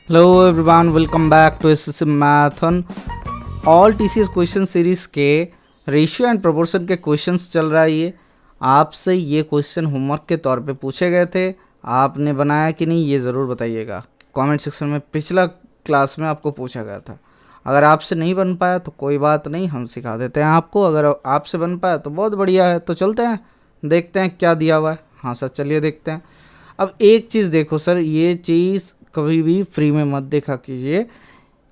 Hello everyone, welcome back to SSC मैथन all TCS question series के ratio and proportion के questions चल रहा है। ये आपसे ये क्वेश्चन होमवर्क के तौर पे पूछे गए थे, आपने बनाया कि नहीं ये ज़रूर बताइएगा कमेंट सेक्शन में। पिछला क्लास में आपको पूछा गया था। अगर आपसे नहीं बन पाया तो कोई बात नहीं, हम सिखा देते हैं आपको। अगर आपसे बन पाया तो बहुत बढ़िया है। तो चलते हैं, देखते हैं क्या दिया हुआ है। हाँ सर, चलिए देखते हैं। अब एक चीज़ देखो सर, ये चीज़ कभी भी फ्री में मत देखा कीजिए,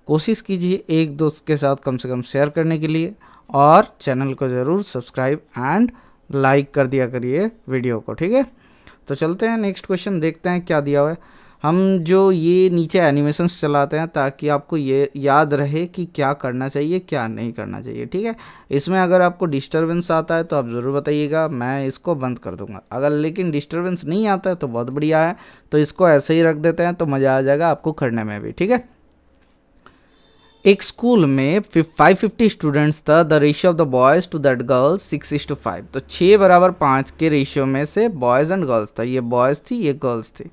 कोशिश कीजिए एक दोस्त के साथ कम से कम शेयर करने के लिए, और चैनल को ज़रूर सब्सक्राइब एंड लाइक कर दिया करिए वीडियो को, ठीक है। तो चलते हैं नेक्स्ट क्वेश्चन, देखते हैं क्या दिया हुआ है। हम जो ये नीचे एनिमेशंस चलाते हैं ताकि आपको ये याद रहे कि क्या करना चाहिए क्या नहीं करना चाहिए, ठीक है। इसमें अगर आपको डिस्टरबेंस आता है तो आप ज़रूर बताइएगा, मैं इसको बंद कर दूंगा। अगर लेकिन डिस्टरबेंस नहीं आता है तो बहुत बढ़िया है, तो इसको ऐसे ही रख देते हैं तो मज़ा आ जाएगा आपको करने में भी, ठीक है। एक स्कूल में 550 स्टूडेंट्स था। The ratio of the boys to that girls 6:5। तो 6:5 के रेशियो में से बॉयज़ एंड गर्ल्स था। ये बॉयज़ थी, ये गर्ल्स थी।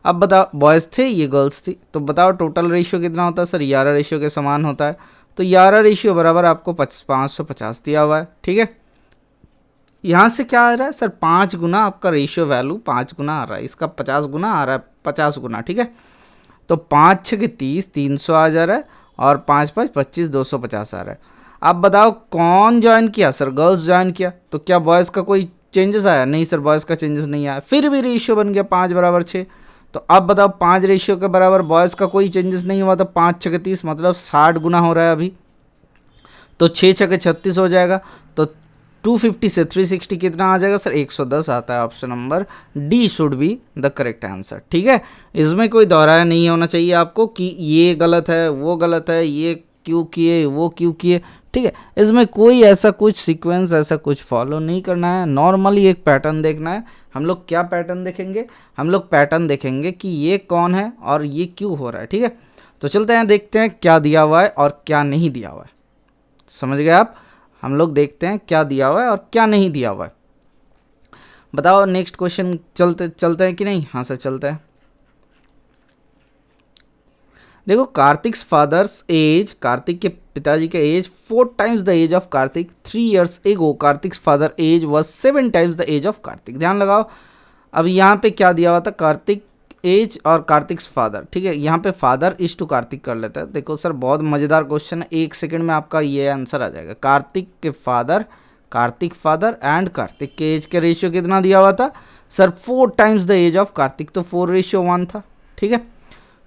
अब बताओ, बॉयज़ थे, ये गर्ल्स थी, तो बताओ टोटल रेशियो कितना होता है सर। 11 रेशियो के समान होता है। तो 11 रेशियो बराबर आपको 550 दिया हुआ है, ठीक है। यहाँ से क्या आ रहा है सर, 5 गुना आपका रेशियो वैल्यू 5 गुना आ रहा है, इसका 50 गुना आ रहा है, 50 गुना, ठीक है। तो 5 6 के 30, 300 आ जा रहा है, और 5 5 25, 250 आ रहा है। अब बताओ कौन ज्वाइन किया सर, गर्ल्स ज्वाइन किया। तो क्या बॉयज़ का कोई चेंजेस आया? नहीं सर, बॉयज़ का चेंजेस नहीं आया, फिर भी रेशियो बन गया 5:6। तो अब बताओ 5 रेशियो के बराबर बॉयज़ का कोई चेंजेस नहीं हुआ, तो 5 6 के 30 मतलब 60 गुना हो रहा है अभी। तो 6 6 के 36 हो जाएगा। तो 250 से 360 कितना आ जाएगा सर, 110 आता है। Option number D should be the correct answer, ठीक है। इसमें कोई दोहराया नहीं होना चाहिए आपको कि ये गलत है वो गलत है, ये क्यों किए वो क्यों किए, ठीक है। इसमें कोई ऐसा कुछ सीक्वेंस ऐसा कुछ फॉलो नहीं करना है, नॉर्मली एक पैटर्न देखना है। हम लोग क्या पैटर्न देखेंगे, हम लोग पैटर्न देखेंगे कि ये कौन है और ये क्यों हो रहा है, ठीक है। तो चलते हैं, देखते हैं क्या दिया हुआ है और क्या नहीं दिया हुआ है। समझ गए आप? हम लोग देखते हैं क्या दिया हुआ है और क्या नहीं दिया हुआ है। बताओ नेक्स्ट क्वेश्चन, चलते हैं कि नहीं? हाँ सर, चलते हैं। देखो, कार्तिक्स फादर्स एज, कार्तिक के पिताजी का age 4 times the age of Kartik 3 years ago. Kartik's father age was 7 times the age of Kartik. ध्यान लगाओ, अब यहाँ पे क्या दिया हुआ था, कार्तिक एज और कार्तिक्स फादर, ठीक है। यहाँ पे फादर इज टू कार्तिक कर लेता है। देखो सर, बहुत मज़ेदार क्वेश्चन है, 1 सेकंड में आपका ये आंसर आ जाएगा। कार्तिक के father, Kartik father and Kartik के एज के रेशियो कितना दिया हुआ था sir, 4 times the age of Kartik, तो 4:1 था, ठीक है।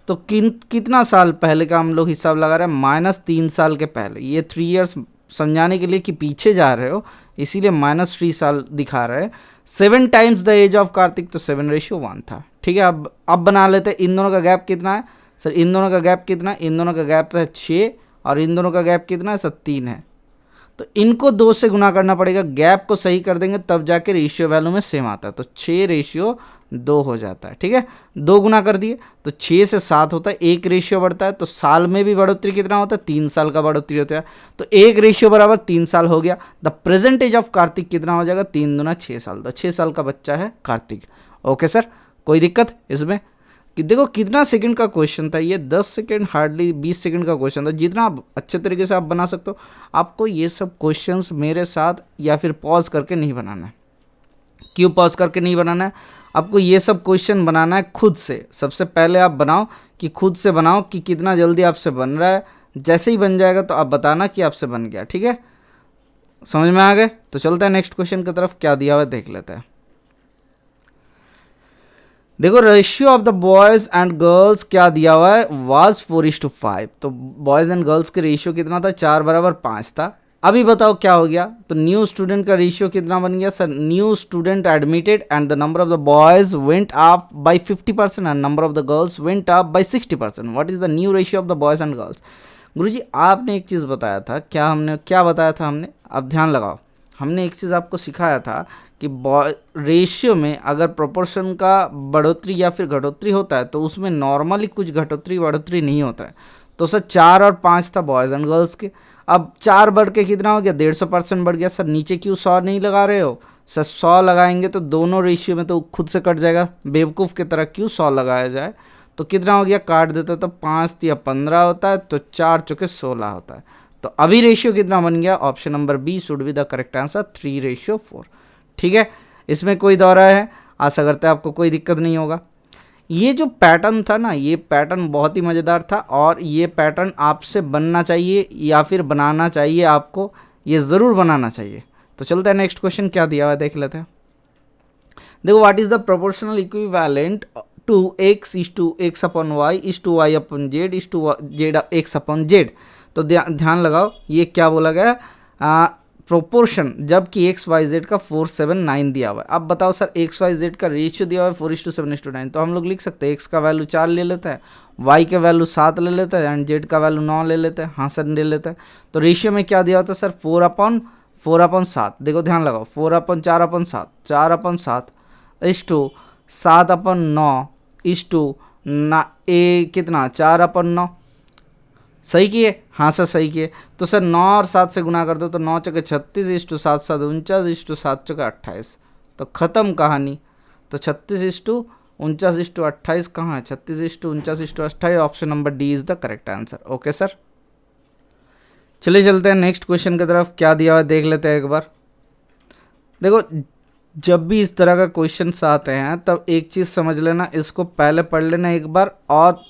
तो कितना साल पहले का हम लोग हिसाब लगा रहे हैं, -3 साल के पहले। ये 3 years समझाने के लिए कि पीछे जा रहे हो, इसीलिए -3 साल दिखा रहे हैं। 7 times the age of Kartik, तो 7:1 था, ठीक है। अब बना लेते हैं, इन दोनों का गैप कितना है सर, इन दोनों का गैप कितना है, इन दोनों का गैप है 6, और इन दोनों का गैप कितना है सर, 3 है। तो इनको 2 से गुना करना पड़ेगा, गैप को सही कर देंगे तब जाके रेशियो वैल्यू में सेम आता है। तो 6:2 हो जाता है, ठीक है। 2 गुना कर दिए तो 6 से 7 होता है, 1 रेशियो बढ़ता है। तो साल में भी बढ़ोतरी कितना होता है, 3 साल का बढ़ोतरी होता है। तो 1 रेशियो बराबर 3 साल हो गया। The present age of Kartik कितना हो जाएगा, 3 दूना 6 साल। तो 6 साल का बच्चा है कार्तिक। ओके सर, कोई दिक्कत इसमें? कि देखो कितना सेकंड का क्वेश्चन था ये, 10 सेकंड, हार्डली 20 सेकंड का क्वेश्चन था। जितना आप अच्छे तरीके से आप बना सकते हो, आपको ये सब क्वेश्चंस मेरे साथ या फिर पॉज करके नहीं बनाना है। क्यों पॉज करके नहीं बनाना है? आपको ये सब क्वेश्चन बनाना है खुद से। सबसे पहले आप बनाओ कि खुद से बनाओ कि कितना जल्दी आपसे बन रहा है। जैसे ही बन जाएगा तो आप बताना कि आपसे बन गया, ठीक है। समझ में आ गए? तो चलते हैं नेक्स्ट क्वेश्चन की तरफ, क्या दिया हुआ है देख लेते हैं। देखो, ratio of the boys and girls क्या दिया हुआ है, वाज 4:5। तो बॉयज़ एंड गर्ल्स के रेशियो कितना था, 4:5 था। अभी बताओ क्या हो गया। तो न्यू स्टूडेंट का रेशियो कितना बन गया sir, new student admitted and the number of the boys went up by 50% and number of the girls went up by 60%। What is the new ratio of the boys and girls? गुरुजी, आपने एक चीज़ बताया था, क्या बताया था हमने? अब ध्यान लगाओ, हमने एक चीज़ आपको सिखाया था कि रेशियो में अगर प्रोपोर्शन का बढ़ोतरी या फिर घटोतरी होता है तो उसमें नॉर्मली कुछ घटोतरी बढ़ोतरी नहीं होता है। तो सर 4 और 5 था बॉयज़ एंड गर्ल्स के। अब 4 बढ़ के कितना हो गया, 150% बढ़ गया। सर नीचे क्यों 100 नहीं लगा रहे हो सर? 100 लगाएंगे तो दोनों रेशियो में तो खुद से कट जाएगा, बेवकूफ़ की तरह क्यों 100 लगाया जाए। तो कितना हो गया, काट देता तो 5 या 15 होता है, तो 4 चौके 16 होता है। तो अभी रेशियो कितना बन गया, option number B should be the correct answer, 3:4। ठीक है, इसमें कोई दौरा है, आशा करते हैं आपको कोई दिक्कत नहीं होगा। ये जो पैटर्न था ना, ये पैटर्न बहुत ही मज़ेदार था और ये पैटर्न आपसे बनना चाहिए या फिर बनाना चाहिए, आपको ये ज़रूर बनाना चाहिए। तो चलते हैं नेक्स्ट क्वेश्चन क्या दिया हुआ है देख लेते हैं। देखो, what is the proportional equivalent to x is to x upon Y is to Y upon Z is to Z x upon Z. तो ध्यान लगाओ, ये क्या बोला गया, प्रोपोर्शन, जबकि एक्स वाई जेड का 4 7 9 दिया हुआ है। अब बताओ सर, एक्स वाई जेड का रेशियो दिया हुआ है 4:7:9, तो हम लोग लिख सकते हैं एक्स का वैल्यू 4 ले लेते हैं, वाई के वैल्यू 7 ले लेते हैं एंड जेड का वैल्यू 9 ले लेते हैं। हाँ सर, ले लेते हैं। तो रेशियो में क्या दिया होता है सर, 4/4/7। देखो ध्यान लगाओ, 4/4/7, 4/7 इज टू 7/9 इज टू कितना, 4/9। सही किए, हाँ सर सही किए। तो सर 9 और 7 से गुना कर दो, तो 9 चौके 36 इज टू 7 7 49 इज टू 7 चौके 28। तो ख़त्म कहानी। तो 36 इज टू 49 इज टू 28 कहाँ है, 36 is to 49 is to 28, option number D is the correct answer. Okay sir, चलिए चलते हैं नेक्स्ट क्वेश्चन की तरफ। क्या दिया हुआ है देख लेते हैं एक बार। देखो, जब भी इस तरह का क्वेश्चंस आते हैं तब एक चीज़ समझ लेना, इसको पहले पढ़ लेना एक बार, और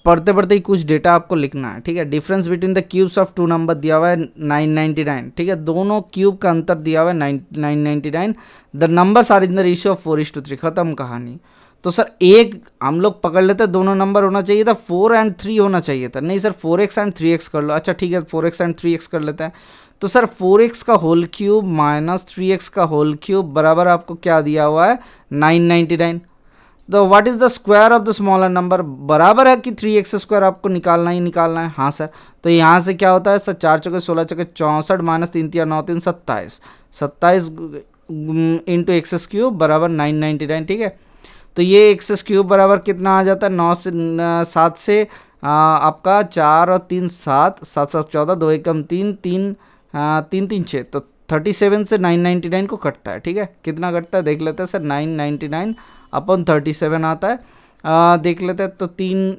पढ़ते पढ़ते ही कुछ डेटा आपको लिखना है। ठीक है, difference between the cubes of 2 number दिया हुआ है 999। ठीक है, दोनों क्यूब का अंतर दिया हुआ है 999। The numbers are in the ratio of 4:3। खत्म कहानी। तो सर एक हम लोग पकड़ लेते हैं, दोनों नंबर होना चाहिए था 4 और 3 होना चाहिए था। नहीं सर, 4x और 3x कर लो। अच्छा ठीक है, 4x और 3x कर लेते हैं। तो सर 4x का होल क्यूब माइनस 3x का होल क्यूब बराबर आपको क्या दिया हुआ है, 999। तो what is the square of the smaller number, बराबर है कि 3x स्क्वायर आपको निकालना ही निकालना है। हाँ सर, तो यहाँ से क्या होता है सर, 4 चौके 16 चौके 64 माइनस 3 3 9 3 27, 27 इंटू एक्स क्यूब बराबर 999। ठीक है, तो ये एक्स क्यूब बराबर कितना आ जाता है, 9 से 7 से आपका 4 और 3 7, 7 7 14, 2 एकम 3 3 3 3 6, तो 37 से 999 को कटता है। ठीक है, कितना कटता है देख लेते हैं सर, 999 अपन 37 आता है। देख लेते हैं, तो 3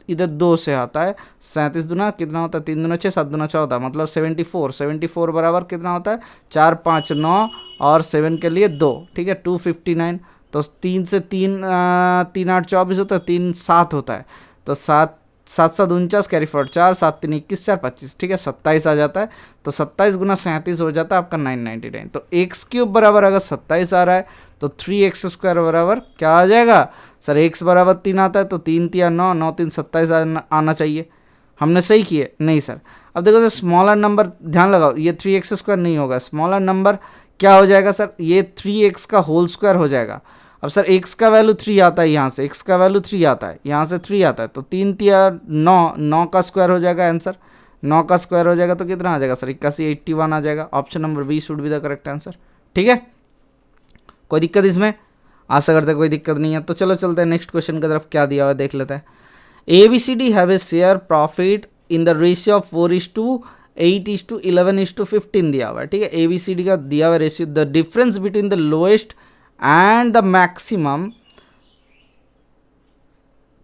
इधर 2 से आता है, 37 दुना कितना होता है, 3 दुना 6, 7 दुना 14, मतलब 74 बराबर कितना होता है, 4 5 9 और 7 के लिए 2। ठीक है, 259। तो 3 से 3 3 8 24 होता है, 3 7 होता है, तो 7 7 7 49 कैरी फॉरवर्ड 4 7 3 21 4 25। ठीक है, 27 आ जाता है। तो 27 गुना 37 हो जाता है आपका 999। तो एक्स क्यूब बराबर अगर 27 आ रहा है तो 3x स्क्वायर बराबर क्या आ जाएगा सर, x बराबर 3 आता है, तो 3 3 9 9 3 27 आना चाहिए। हमने सही किए नहीं सर। अब देखो सर, स्मॉलर नंबर ध्यान लगाओ, ये 3x स्क्वायर नहीं होगा, स्मॉलर नंबर क्या हो जाएगा सर, ये 3x का होल स्क्वायर हो जाएगा। अब सर x का वैल्यू 3 आता है, यहाँ से x का वैल्यू 3 आता है, यहाँ से 3 आता है, तो 3 3 9 9 का स्क्वायर हो जाएगा आंसर, 9 का स्क्वायर हो जाएगा तो कितना आ जाएगा सर, 81 81 आ जाएगा। Option number B should be the correct answer. ठीक है, कोई दिक्कत इसमें, आशा करते कोई दिक्कत नहीं है। तो चलो चलते हैं नेक्स्ट क्वेश्चन की तरफ। क्या दिया हुआ है देख लेते हैं। ABCD have a share profit in the ratio of 4:8:11:15 दिया हुआ है। ठीक है, ABCD का दिया हुआ ratio, the difference between the lowest and the maximum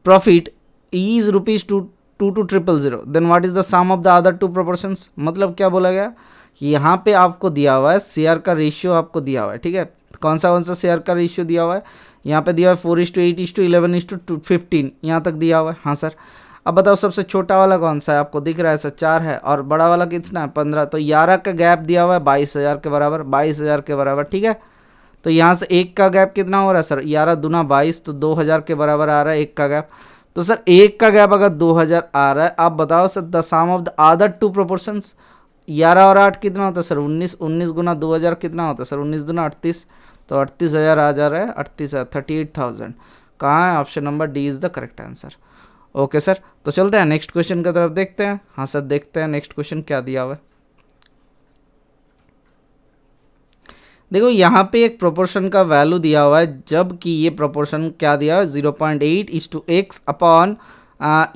profit is rupees 2,2,000. Then what is the sum of the other two proportions? मतलब क्या बोला गया कि यहाँ पे आपको दिया हुआ है शेयर का रेशियो आपको दिया हुआ है। ठीक है, कौन सा शेयर का रेशियो दिया हुआ है, यहाँ पे दिया हुआ है 4:8:11:15, यहाँ तक दिया हुआ है। हाँ सर, अब बताओ सबसे छोटा वाला कौन सा है, आपको दिख रहा है सर 4 है, और बड़ा वाला कितना है 15, तो 11 का गैप दिया हुआ है 22,000 के बराबर, 22,000 के बराबर। ठीक है, तो यहाँ से एक का गैप कितना हो रहा है सर, 11 दूना 22, तो 2,000 के बराबर आ रहा है एक का गैप। तो सर एक का गैप अगर 2,000 आ रहा है, आप बताओ sir the sum of the other two proportions, 11 और 8 कितना होता है सर 19, 19 गुना 2,000 कितना होता है सर 19 दूना 38, तो 38,000 आ जा रहा है, 38,000 कहाँ है, option number D is the correct answer. Okay sir, तो चलते हैं नेक्स्ट क्वेश्चन की तरफ देखते हैं। हाँ सर, देखते हैं नेक्स्ट क्वेश्चन क्या दिया हुआ है। देखो यहाँ पे एक प्रोपोर्शन का वैल्यू दिया हुआ है, जबकि ये प्रोपोर्शन क्या दिया हुआ है 0.8:x अपॉन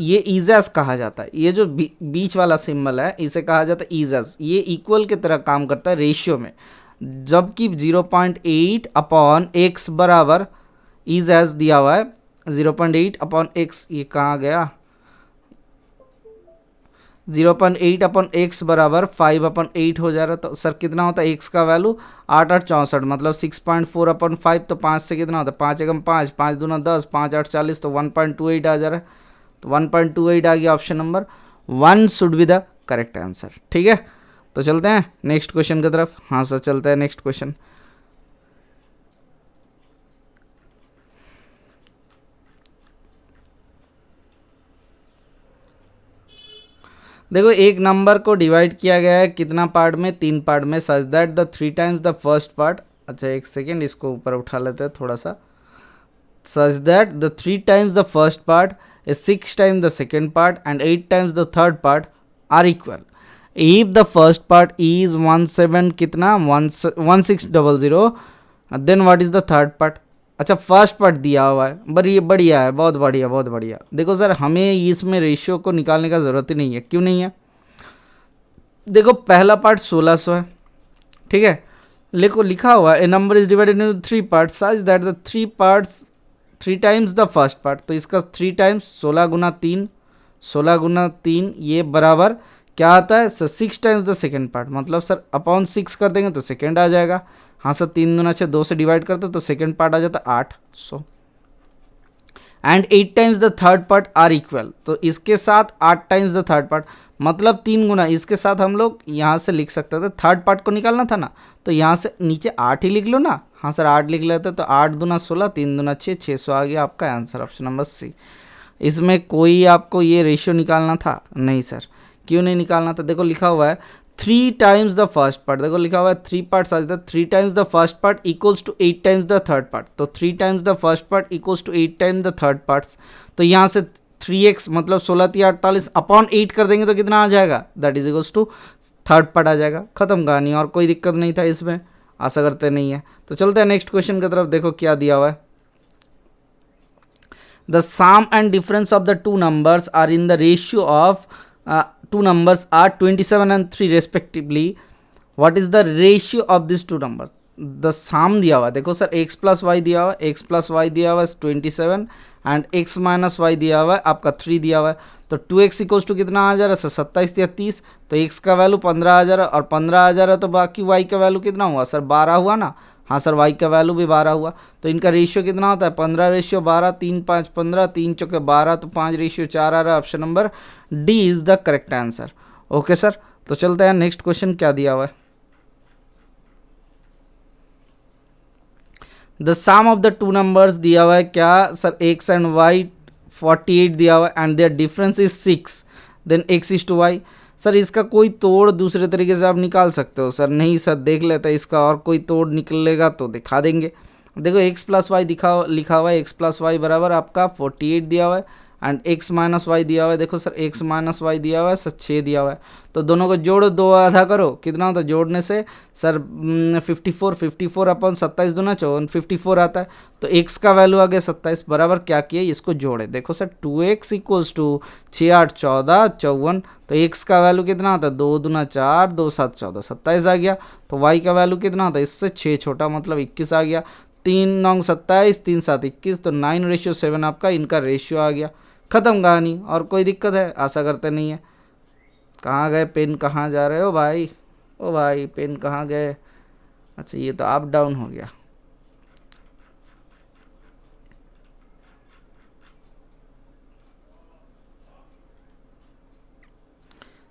ये ईजेस कहा जाता है। ये जो बीच वाला सिंबल है इसे कहा जाता है ईजेस, ये इक्वल की तरह काम करता है रेशियो में, जबकि 0.8 अपॉन x बराबर ईजेस दिया हुआ है 0.8 अपॉन एक्स, ये कहाँ गया, 0.8 अपॉन एक्स बराबर 5/8 हो जा रहा। तो सर कितना होता है एक्स का वैल्यू 8/8 मतलब 6.4 अपॉन 5। तो 5 से कितना होता है 5 एकम 5, 5 दूना 10, 5 8 40, तो 1.28 आ जा रहा है। तो 1.28 आ गया, option number 1 should be the correct answer. ठीक है, तो चलते हैं नेक्स्ट क्वेश्चन की तरफ। हाँ सर चलते हैं नेक्स्ट क्वेश्चन। देखो एक नंबर को डिवाइड किया गया है कितना पार्ट में, 3 पार्ट में, सच that the 3 times the first part. अच्छा एक सेकेंड, इसको ऊपर उठा लेते हैं थोड़ा सा। सच that the 3 times the first part is 6 times the second part and 8 times the third part are equal. If the first part is 17 कितना 1600, then what is the third part? अच्छा फर्स्ट पार्ट दिया हुआ है, बढ़िया है, बहुत बढ़िया बहुत बढ़िया। देखो सर हमें इसमें रेशियो को निकालने का ज़रूरत ही नहीं है। क्यों नहीं है, देखो पहला पार्ट 1600 है, ठीक है, देखो लिखा हुआ है a number is divided into 3 parts such that the 3 parts 3 times the first part. तो इसका 3 टाइम्स 16 गुना 3, 16 गुना 3 ये बराबर क्या आता है sir 6 times the second part. मतलब सर अपॉन 6 कर देंगे तो सेकेंड आ जाएगा। हाँ सर 3 दूना 6, 2 से डिवाइड करते तो सेकेंड पार्ट आ जाता 800। And 8 times the third part are equal. तो इसके साथ 8 टाइम्स द थर्ड पार्ट मतलब 3 गुना, इसके साथ हम लोग यहाँ से लिख सकते थे, थर्ड पार्ट को निकालना था ना, तो यहाँ से नीचे 8 ही लिख लो ना। हाँ सर 8 लिख लेते, तो 8 दूना 16, 3 दूना 6, 600 आ गया आपका आंसर, ऑप्शन नंबर सी। इसमें कोई आपको ये रेशियो निकालना था नहीं सर, क्यों नहीं निकालना था, देखो लिखा हुआ है 3 टाइम्स द फर्स्ट पार्ट, देखो लिखा हुआ है 3 पार्ट्स आज the 3 times the first part equals to 8 times the third part. तो 3 times the first part equals to 8 times the third parts. तो यहाँ से 3x मतलब 16×3 = 48 अपॉन 8 कर देंगे तो कितना आ जाएगा, that is equals to third part आ जाएगा। खत्म कहानी, और कोई दिक्कत नहीं था इसमें, आशा करते नहीं है। तो चलते हैं नेक्स्ट क्वेश्चन की तरफ। देखो क्या दिया हुआ है, the sum and difference of the two numbers are in the ratio of two numbers are 27 and 3 respectively. What is the ratio of these two numbers? The sum दिया हुआ है, देखो सर x प्लस वाई दिया हुआ है, x plus Y दिया हुआ है 27 एंड x माइनस वाई दिया हुआ है आपका 3 दिया हुआ है। तो 2x इक्वल्स टू कितना आ जा रहा है सर 27 या 30। तो x का वैल्यू 15 आ जा रहा है और 15 आ जा रहा है, तो बाकी y का वैल्यू कितना हुआ सर 12 हुआ ना। हाँ सर y का वैल्यू भी 12 हुआ। तो इनका रेशियो कितना होता है 15:12, 3 5 15, 3 चौके 12, तो 5:4 आ रहा है। Option number D is the correct answer. Okay sir, तो चलते हैं नेक्स्ट क्वेश्चन क्या दिया हुआ है, the sum of the two numbers दिया हुआ है क्या सर x एंड y 48 दिया हुआ है and their difference is 6, then x is to y। Sir इसका कोई तोड़ दूसरे तरीके से आप निकाल सकते हो सर, नहीं सर देख लेते हैं इसका और कोई तोड़ निकलेगा तो दिखा देंगे। देखो x प्लस वाई लिखा हुआ है, x प्लस वाई बराबर आपका 48 दिया हुआ है एंड x माइनस वाई दिया हुआ है। देखो सर x माइनस वाई दिया हुआ है सर 6 दिया हुआ है। तो दोनों को जोड़ो, 2 आधा करो, कितना होता है जोड़ने से सर 54 अपॉन 27 दूना 54, 54 आता है। तो x का वैल्यू आ गया 27, बराबर क्या किया इसको जोड़े। देखो सर 2x इक्वल्स टू 6 8 14 54। तो x का वैल्यू कितना आता है 2 दूना 4, 2 7 14, 27 आ गया। तो y का वैल्यू कितना आता है इससे 6 छोटा मतलब 21 आ गया। 3 9 27, 3 7 21, तो 9:7 आपका इनका रेशियो आ गया। खत्म कहानी, और कोई दिक्कत है आशा करते नहीं है। कहाँ गए पेन, कहाँ जा रहे हो भाई, ओ भाई पेन कहाँ गए। अच्छा ये तो अप डाउन हो गया।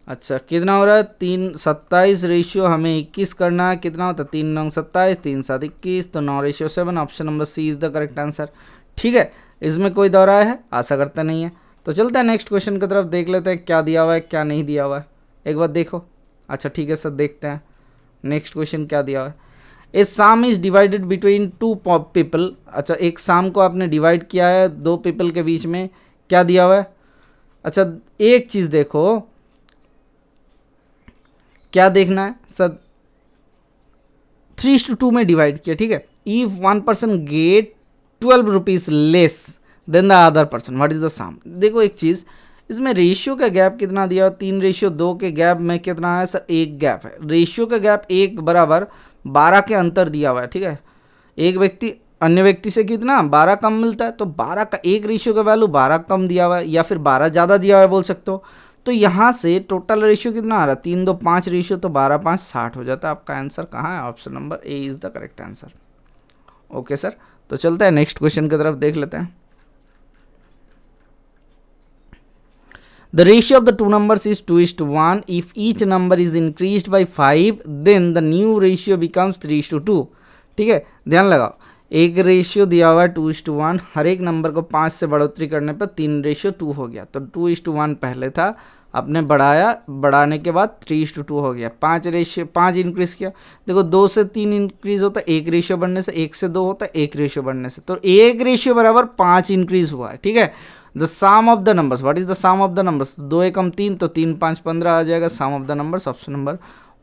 अच्छा कितना हो रहा है 3 27 रेशियो हमें 21 करना है, कितना होता है 3 9 27, 3 7 21, तो 9:7। Option number C is the correct answer. ठीक है, इसमें कोई दोहराया है आशा करते नहीं है। तो चलते हैं नेक्स्ट क्वेश्चन की तरफ, देख लेते हैं क्या दिया हुआ है क्या नहीं दिया हुआ है, एक बार देखो। अच्छा ठीक है सर देखते हैं नेक्स्ट क्वेश्चन क्या दिया हुआ है, a sum is divided between 2 people. अच्छा एक सम को आपने डिवाइड किया है 2 पीपल के बीच में, क्या दिया हुआ है। अच्छा एक चीज़ देखो, क्या देखना है सर 3:2 में डिवाइड किया, ठीक है। If 1 person get 12 rupees less than the other person, what is the sum. देखो एक चीज़, इसमें रेशियो का गैप कितना दिया हुआ 3:2 के गैप में कितना है सर 1 गैप है। रेशियो का गैप 1 बराबर 12 के अंतर दिया हुआ है, ठीक है। एक व्यक्ति अन्य व्यक्ति से कितना 12 कम मिलता है, तो 12 का एक रेशियो का वैल्यू 12 कम दिया हुआ है या फिर 12 ज़्यादा दिया हुआ है बोल सकते हो। तो यहाँ से टोटल रेशियो कितना आ रहा है 3 2 5 रेशियो, तो 12 5 60 हो जाता है। आपका आंसर कहाँ है? Option number A is the correct answer. Okay sir, तो चलते हैं नेक्स्ट क्वेश्चन की तरफ देख लेते हैं। The ratio of the two numbers is 2:1. If each number is increased by 5, then the new ratio becomes 3:2. ठीक है, ध्यान लगाओ, एक रेशियो दिया हुआ है 2:1, हर एक नंबर को 5 से बढ़ोतरी करने पर 3:2 हो गया। तो 2:1 पहले था, आपने बढ़ाया, बढ़ाने के बाद 3:2 हो गया। 5 इंक्रीज किया, देखो 2 से 3 इंक्रीज होता है एक रेशियो बढ़ने से, 1 से 2 होता है एक रेशियो बढ़ने से, तो एक रेशियो बराबर 5 इंक्रीज हुआ है। ठीक है, the sum of the numbers, what is the sum of the numbers? 2 एकम 3, तो 3 5 15 आ जाएगा। Sum of the numbers, option number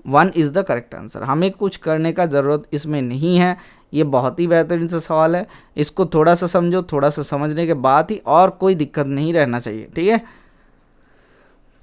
1 is the correct answer. हमें कुछ करने का ज़रूरत इसमें नहीं है, ये बहुत ही बेहतरीन सा सवाल है। इसको थोड़ा सा समझो, थोड़ा सा समझने के बाद ही और कोई दिक्कत नहीं रहना चाहिए। ठीक है,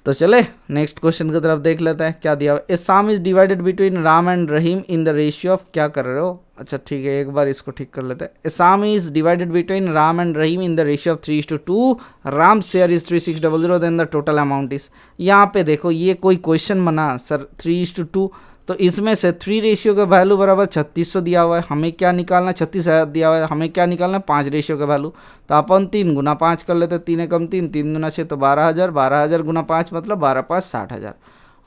तो चले नेक्स्ट क्वेश्चन की तरफ देख लेते हैं क्या दिया हुआ। A sum is divided between Ram and Rahim in the ratio of, क्या कर रहे हो? अच्छा ठीक है, एक बार इसको ठीक कर लेते हैं। A sum is divided between Ram and Rahim in the ratio of 3:2। Ram share is 3600, then the total amount is. यहाँ पे देखो ये कोई क्वेश्चन बना सर 3:2, तो इसमें से 3 रेशियो का वैल्यू बराबर 3600 दिया हुआ है, हमें क्या निकालना? 36,000 दिया हुआ है, हमें क्या निकालना? 5 रेशियो का वैल्यू। तो अपन 3 गुना 5 कर लेते हैं, 3 एकम 3, 3 गुना 6, तो 12,000, 12,000 गुना 5 मतलब 12 5 60,000।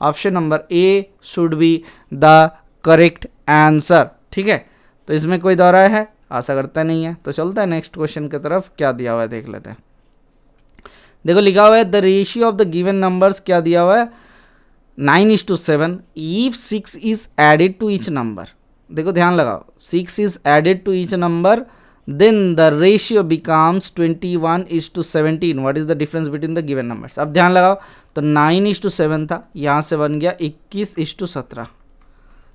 Option number A should be the correct answer. ठीक है, तो इसमें कोई दोहराया है? आशा करता नहीं है। तो चलता है नेक्स्ट क्वेश्चन की तरफ, क्या दिया हुआ है देख लेते हैं। देखो लिखा हुआ है the ratio of the given numbers, क्या दिया हुआ है 9:7 if 6 is added to each number। देखो ध्यान लगाओ, 6 is added to each number, then the ratio becomes 21:17। what is the difference between the given numbers? अब ध्यान लगाओ, तो 9:7 था, यहाँ से बन गया 21:17।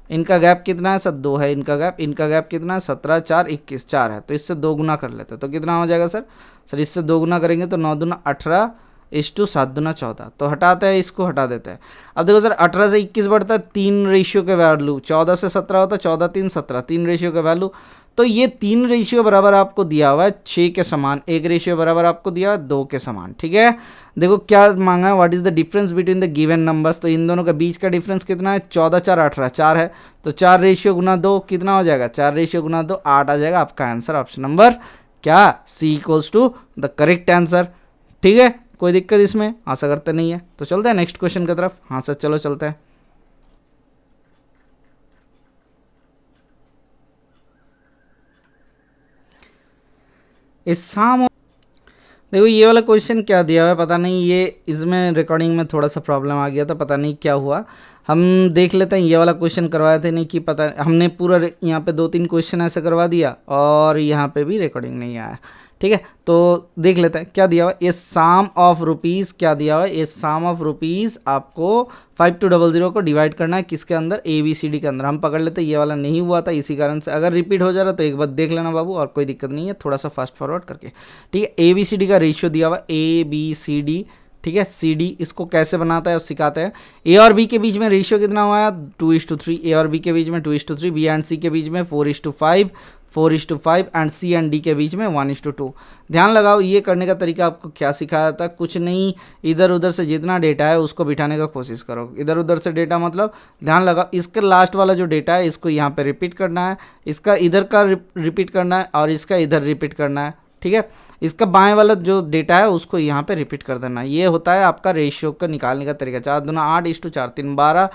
इनका गैप कितना है सर? 2 है इनका गैप, इनका गैप कितना है? 17 4 21 4 है, तो इससे 2 गुना कर लेते हैं, तो कितना हो जाएगा सर? सर इससे 2 गुना करेंगे तो 9 दूना 18 7 दूना 14, तो हटाते हैं, इसको हटा देते हैं। अब देखो सर 18 से 21 बढ़ता है 3 रेशियो के वैल्यू, 14 से 17 होता है 14 3 17, 3 रेशियो का वैल्यू। तो ये 3 रेशियो बराबर आपको दिया हुआ है 6 के समान, एक रेशियो बराबर आपको दिया हुआ है 2 के समान। ठीक है, देखो क्या मांगा है, what is the difference between the given numbers? तो इन दोनों के बीच का डिफरेंस कितना है? 14 4 18 4 है, तो 4 रेशियो गुना 2 कितना हो जाएगा? 4 रेशियो गुना 2 8 आ जाएगा। आपका आंसर ऑप्शन नंबर क्या? C equals to the correct answer. ठीक है, कोई दिक्कत इसमें? आशा करते नहीं है। तो चलते हैं नेक्स्ट क्वेश्चन की तरफ। हाँ सर चलो चलते हैं। इस शाम, देखो ये वाला क्वेश्चन क्या दिया हुआ है पता नहीं, ये इसमें रिकॉर्डिंग में थोड़ा सा प्रॉब्लम आ गया था, पता नहीं क्या हुआ। हम देख लेते हैं, ये वाला क्वेश्चन करवाया थे नहीं कि पता, हमने पूरा यहाँ पे 2-3 क्वेश्चन ऐसे करवा दिया और यहाँ पे भी रिकॉर्डिंग नहीं आया। ठीक है, तो देख लेते हैं क्या दिया हुआ है। ये सम ऑफ रुपीज़, क्या दिया हुआ है? ये सम ऑफ रुपीज़ आपको 5200 को डिवाइड करना है किसके अंदर? ABCD के अंदर। हम पकड़ लेते हैं, ये वाला नहीं हुआ था, इसी कारण से अगर रिपीट हो जा रहा तो एक बार देख लेना बाबू, और कोई दिक्कत नहीं है, थोड़ा सा फास्ट फॉरवर्ड करके। ठीक है, ABCD का रेशियो दिया हुआ ABCD। ठीक है, CD इसको कैसे बनाता है अब सिखाते हैं। A और B के बीच में रेशियो कितना हुआ है? 2:3। A और B के बीच में 2:3, B एंड C के बीच में 4:5, 4:5 एंड C एंड D के बीच में 1:2। ध्यान लगाओ, ये करने का तरीका आपको क्या सिखाया था? कुछ नहीं, इधर उधर से जितना डेटा है उसको बिठाने का कोशिश करो। इधर उधर से डेटा मतलब ध्यान लगाओ, इसके लास्ट वाला जो डेटा है इसको यहाँ पे रिपीट करना है, इसका इधर का रिपीट करना है और इसका इधर रिपीट करना है। ठीक है, इसका बाएं वाला जो डेटा है उसको यहाँ पे रिपीट कर देना। ये होता है आपका रेशियो का निकालने का तरीका। 4 दूना 8, 4 3 12,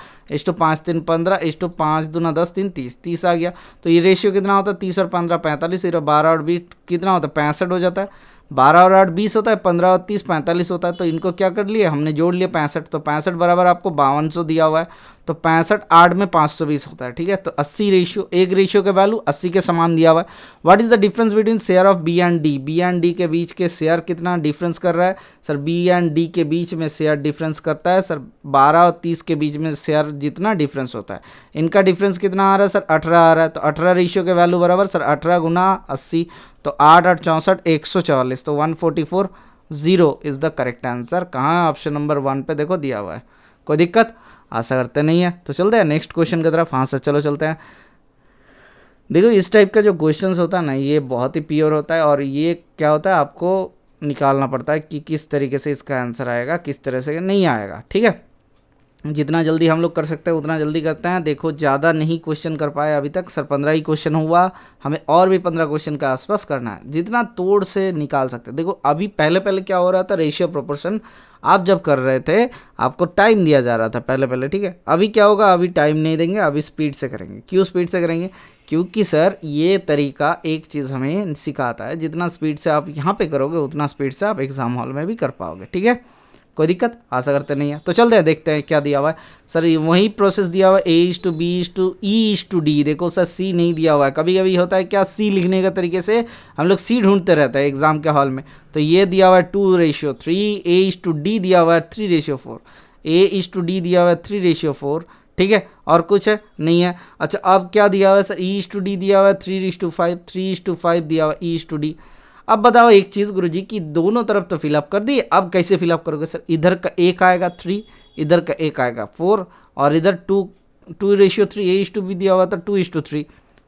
5 3 15, 5 दूना 10 3 30, 30 आ गया। तो ये रेशियो कितना होता है? 30 और 15 45, 12 और 20 कितना होता है? 65 हो जाता है। 12 और 8 20 होता है, 15 और 30 45 होता है। तो इनको क्या कर लिए हमने, जोड़ लिए 65, तो 65 बराबर आपको 5200 दिया हुआ है, तो 65 8 में 520 होता है। ठीक है, तो 80 रेशियो, एक रेशियो का वैल्यू 80 के समान दिया हुआ है। What is the difference between share of B and D? B and D के बीच के शेयर कितना डिफरेंस कर रहा है सर? बी एंड डी के बीच में शेयर डिफरेंस करता है सर 12 और 30 के बीच में शेयर जितना डिफरेंस होता है, इनका डिफरेंस कितना आ रहा है सर? 18 आ रहा है। तो 18 रेशियो के वैल्यू बराबर सर 18 गुना 80, तो 8 8 64 144, तो 144 0 इज़ द करेक्ट आंसर। कहाँ? ऑप्शन नंबर 1 पे देखो दिया हुआ है। कोई दिक्कत? आशा करते नहीं है। तो चलते हैं नेक्स्ट क्वेश्चन की तरफ। हाँ सर चलो चलते हैं। देखो इस टाइप का जो क्वेश्चंस होता है ना, ये बहुत ही प्योर होता है, और ये क्या होता है आपको निकालना पड़ता है कि किस तरीके से इसका आंसर आएगा, किस तरह से नहीं आएगा। ठीक है, जितना जल्दी हम लोग कर सकते हैं उतना जल्दी करते हैं। देखो ज़्यादा नहीं क्वेश्चन कर पाए अभी तक, सर 15 ही क्वेश्चन हुआ, हमें और भी 15 क्वेश्चन के आसपास करना है, जितना तोड़ से निकाल सकते हैं। देखो अभी पहले पहले क्या हो रहा था, रेशियो प्रोपोर्शन आप जब कर रहे थे आपको टाइम दिया जा रहा था पहले पहले, ठीक है। अभी क्या होगा, अभी टाइम नहीं देंगे, अभी स्पीड से करेंगे। क्यों स्पीड से करेंगे, क्योंकि सर ये तरीका एक चीज़ हमें सिखाता है, जितना स्पीड से आप यहाँ पे करोगे उतना स्पीड से आप एग्जाम हॉल में भी कर पाओगे। ठीक है, कोई दिक्कत आशा करते नहीं है। तो चलते हैं देखते हैं क्या दिया हुआ है। सर वही प्रोसेस दिया हुआ है, A:B:E:D। देखो सर C नहीं दिया हुआ है, कभी कभी होता है क्या, C लिखने का तरीके से हम लोग C ढूंढते रहते हैं एग्जाम के हॉल में। तो ये दिया हुआ है 2:3, A:D दिया हुआ है 3:4, A:D दिया हुआ है 3:4। ठीक है, और कुछ है नहीं है। अच्छा अब क्या दिया हुआ है सर, E:D दिया हुआ है 3:5, 3:5 दिया हुआ है E:D। अब बताओ एक चीज़ गुरुजी की दोनों तरफ तो फिलअप कर दिए, अब कैसे फिलअप करोगे सर, इधर का एक आएगा 3, इधर का एक आएगा 4, और इधर 2:3, A:B दिया हुआ था 2:3।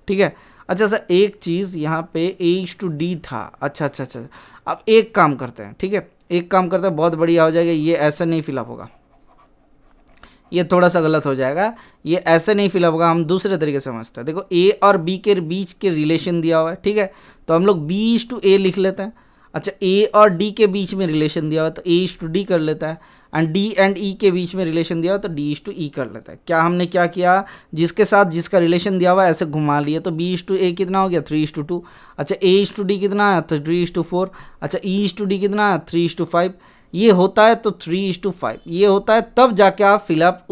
ठीक है, अच्छा सर एक चीज़ यहाँ पे A:D था, अच्छा अच्छा अच्छा। अब एक काम करते हैं, ठीक है, एक काम करते हैं, बहुत बढ़िया हो जाएगा। ये ऐसा नहीं फिलअप होगा, ये थोड़ा सा गलत हो जाएगा, ये ऐसे नहीं फिलअप होगा, हम दूसरे तरीके से समझते हैं। देखो ए और बी के बीच के रिलेशन दिया हुआ है, ठीक है, तो हम लोग B:A लिख लेते हैं। अच्छा ए और डी के बीच में रिलेशन दिया हुआ है तो A:D कर लेता है, एंड डी एंड ई के बीच में रिलेशन दिया हुआ है तो D:E कर लेता है। क्या हमने क्या किया, जिसके साथ जिसका रिलेशन दिया हुआ है ऐसे घुमा लिए, तो B:A कितना हो गया 3:2। अच्छा A:D कितना आया 3:4। अच्छा E:D कितना आया 3:5। ये होता है तो 3:5, ये होता है तब जाके आप फिलअप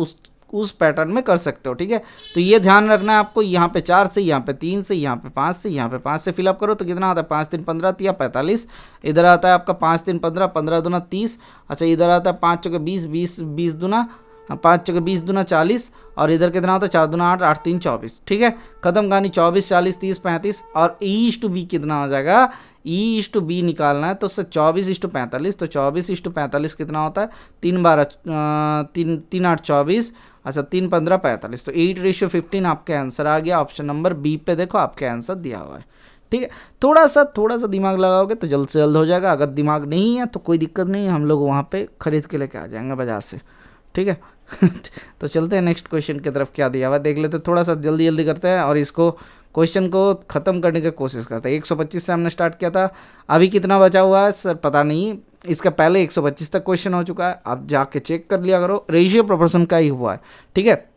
उस पैटर्न में कर सकते हो। ठीक है, तो ये ध्यान रखना है आपको, यहाँ पे 4 से, यहाँ पे 3 से, यहाँ पे 5 से, यहाँ पे 5 से फिलअप करो तो कितना आता है 5 3 15 या 45। इधर आता है आपका 5 3 15, 15 दूना 30। अच्छा इधर आता है 5 चौके 20, 20 20 दूना 5 चौके 20 दूना 40, और इधर कितना होता है 4 दूना 8, 8 3 24। ठीक है, खत्म कहानी। 24 40 30 35, और E:B कितना हो जाएगा, E:B निकालना है तो सर 24:45, तो 24:45 कितना होता है 3 12 3 8 24। अच्छा 3 15 45, तो 8:15 आपका आंसर आ गया। ऑप्शन नंबर बी पे देखो आपका आंसर दिया हुआ है। ठीक है, थोड़ा सा दिमाग लगाओगे तो जल्द से जल्द हो जाएगा, अगर दिमाग नहीं है तो कोई दिक्कत नहीं है, हम लोग वहाँ पे खरीद के लेके आ जाएंगे बाज़ार से। ठीक है तो चलते हैं नेक्स्ट क्वेश्चन की तरफ, क्या दिया हुआ देख लेते, थोड़ा सा जल्दी जल्दी करते हैं और इसको क्वेश्चन को ख़त्म करने की कोशिश करते हैं। 125 से हमने स्टार्ट किया था, अभी कितना बचा हुआ है सर पता नहीं, इसका पहले 125 तक क्वेश्चन हो चुका है, आप जाके चेक कर लिया करो, रेशियो प्रोपोर्शन का ही हुआ है। ठीक है,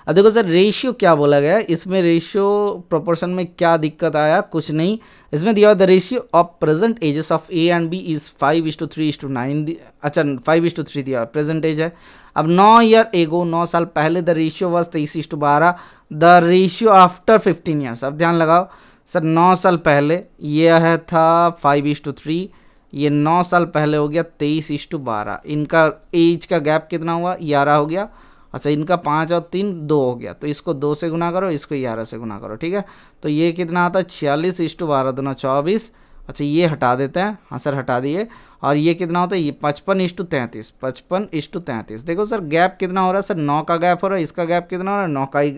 अब देखो सर रेशियो क्या बोला गया है, इसमें रेशियो प्रोपोर्शन में क्या दिक्कत आया, कुछ नहीं। इसमें दिया हुआ the ratio of present ages of A and B is 5:3:9। अच्छा 5:3 दिया हुआ प्रेजेंट एज है। अब 9 ईयर एगो, 9 साल पहले the ratio was 23:12, the ratio after 15 years. अब ध्यान लगाओ सर 9 साल पहले ये है था 5:3, ये 9 साल पहले हो गया 23:12, इनका एज का गैप कितना हुआ 11 हो गया। अच्छा इनका 5 और 3 2 हो गया, तो इसको 2 से गुना करो, इसको 11 से गुना करो। ठीक है, तो ये कितना आता है 46:12 दूना 24। अच्छा ये हटा देते हैं, हाँ सर हटा दिए, और ये कितना होता है ये 55:33, 55:33। देखो सर गैप कितना हो रहा है सर 9 का गैप हो रहा है, इसका गैप कितना हो रहा है 9 का ही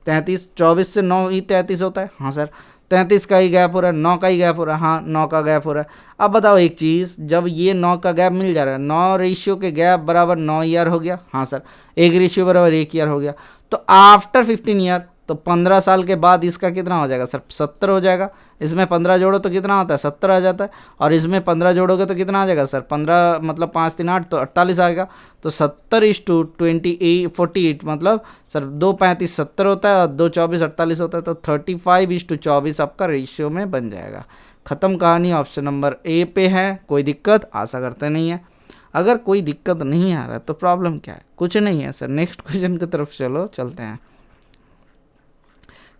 33, 24 से 9 ही 33 होता है, हाँ सर 33 का ही गैप हो रहा है, 9 का ही गैप हो रहा है, हाँ 9 का गैप हो रहा है। अब बताओ एक चीज़, जब ये 9 का गैप मिल जा रहा है, 9 रेशियो के गैप बराबर 9 ईयर हो गया, हाँ सर 1 रेशियो बराबर 1 ईयर हो गया, तो आफ्टर 15 ईयर तो 15 साल के बाद इसका कितना हो जाएगा सर 70 हो जाएगा। इसमें 15 जोड़ो तो कितना होता है 70 आ जाता है, और इसमें 15 जोड़ोगे तो कितना आ जाएगा सर 15 मतलब 5 3 8 तो 48 आएगा। तो 70:48 मतलब सर 2 35 70 होता है और 2 24 48 होता है, तो 35:24 आपका रेशियो में बन जाएगा। ख़त्म कहानी, ऑप्शन नंबर ए पे है। कोई दिक्कत आशा करते नहीं है, अगर कोई दिक्कत नहीं आ रहा है तो प्रॉब्लम क्या है, कुछ नहीं है सर। नेक्स्ट क्वेश्चन की तरफ चलते हैं।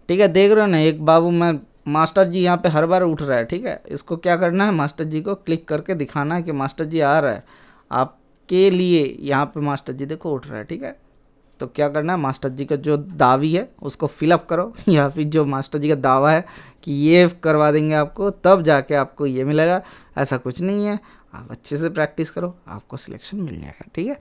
ठीक है, देख रहे हो ना एक बाबू मैं मास्टर जी यहाँ पे हर बार उठ रहा है। ठीक है, इसको क्या करना है, मास्टर जी को क्लिक करके दिखाना है कि मास्टर जी आ रहा है आपके लिए, यहाँ पे मास्टर जी देखो उठ रहा है। ठीक है, तो क्या करना है, मास्टर जी का जो दावी है उसको फिलअप करो, या फिर जो मास्टर जी का दावा है कि ये करवा देंगे आपको तब जाके आपको ये मिलेगा, ऐसा कुछ नहीं है। आप अच्छे से प्रैक्टिस करो, आपको सिलेक्शन मिल जाएगा। ठीक है,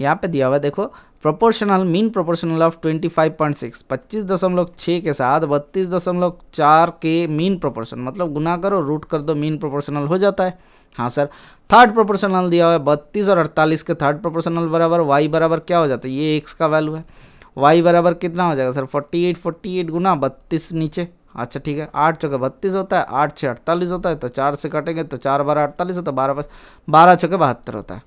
यहाँ पे दिया हुआ देखो, प्रोपोर्शनल मीन प्रोपोर्शनल ऑफ 25.6, 25.6 के साथ 32.4 के मीन प्रोपोर्शन, मतलब गुना करो रूट कर दो, मीन प्रोपोर्शनल हो जाता है। हाँ सर, थर्ड प्रोपोर्शनल दिया हुआ है 32 और 48 के थर्ड प्रोपोर्शनल बराबर y बराबर क्या हो जाता है, ये x का वैल्यू है, y बराबर कितना हो जाएगा सर 48 गुना 32 नीचे। अच्छा ठीक है, 8 चौके 32 होता है, 8 6 48 होता है, तो 4 से काटेंगे तो 4 12 48 होता है, 12 चौके 72 होता है।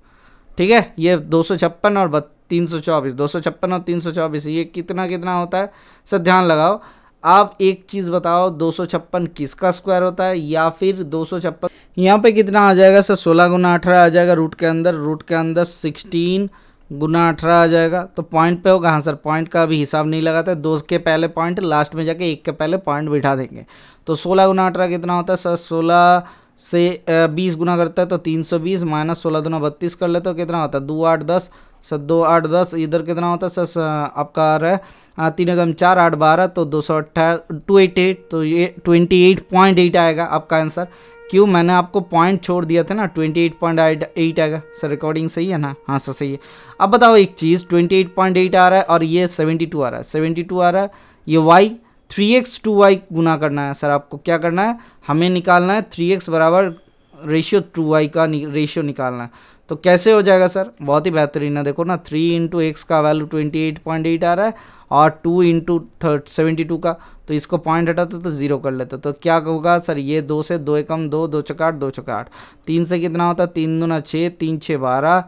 ठीक है, ये 256 और 324, 256 और 324 ये कितना कितना होता है सर, ध्यान लगाओ। आप एक चीज़ बताओ, 256 किसका स्क्वायर होता है, या फिर 256 यहाँ पे कितना आ जाएगा सर, 16 गुना 18 आ जाएगा रूट के अंदर 16 गुना 18 आ जाएगा, तो पॉइंट पे होगा। हाँ सर, पॉइंट का भी हिसाब नहीं लगाता है, 2 के पहले पॉइंट लास्ट में जाके 1 के पहले पॉइंट बिठा देंगे। तो 16 गुना 18 कितना होता है सर, 16 से 20 गुना करता है तो 320 माइनस 16 दूना 32 कर ले तो कितना होता है 2 8 10 सर, 2 8 10 इधर कितना होता है सर, आपका आ रहा है 3 एकम 4 8 12 तो 288 तो ये 28.8 आएगा आपका आंसर। क्यों, मैंने आपको पॉइंट छोड़ दिया था ना, 28.8 आएगा सर। रिकॉर्डिंग सही है ना, हाँ सर सही है। अब बताओ एक चीज़, 28.8 आ रहा है और ये 72 आ रहा है, 72 आ रहा है, ये y 3x 2y गुना करना है सर। आपको क्या करना है, हमें निकालना है 3x बराबर रेशियो 2y का रेशियो निकालना है। तो कैसे हो जाएगा सर, बहुत ही बेहतरीन है। देखो ना, 3 इंटू एक्स का वैल्यू 28.8 आ रहा है और 2 इंटू 72 का, तो इसको पॉइंट हटाते तो 0 कर लेते, तो क्या होगा सर, ये 2 से 2 एकम 2, 2 चौका 8, 2 चौका 8, 3 से कितना होता है 3 दूना 6, 3 6 12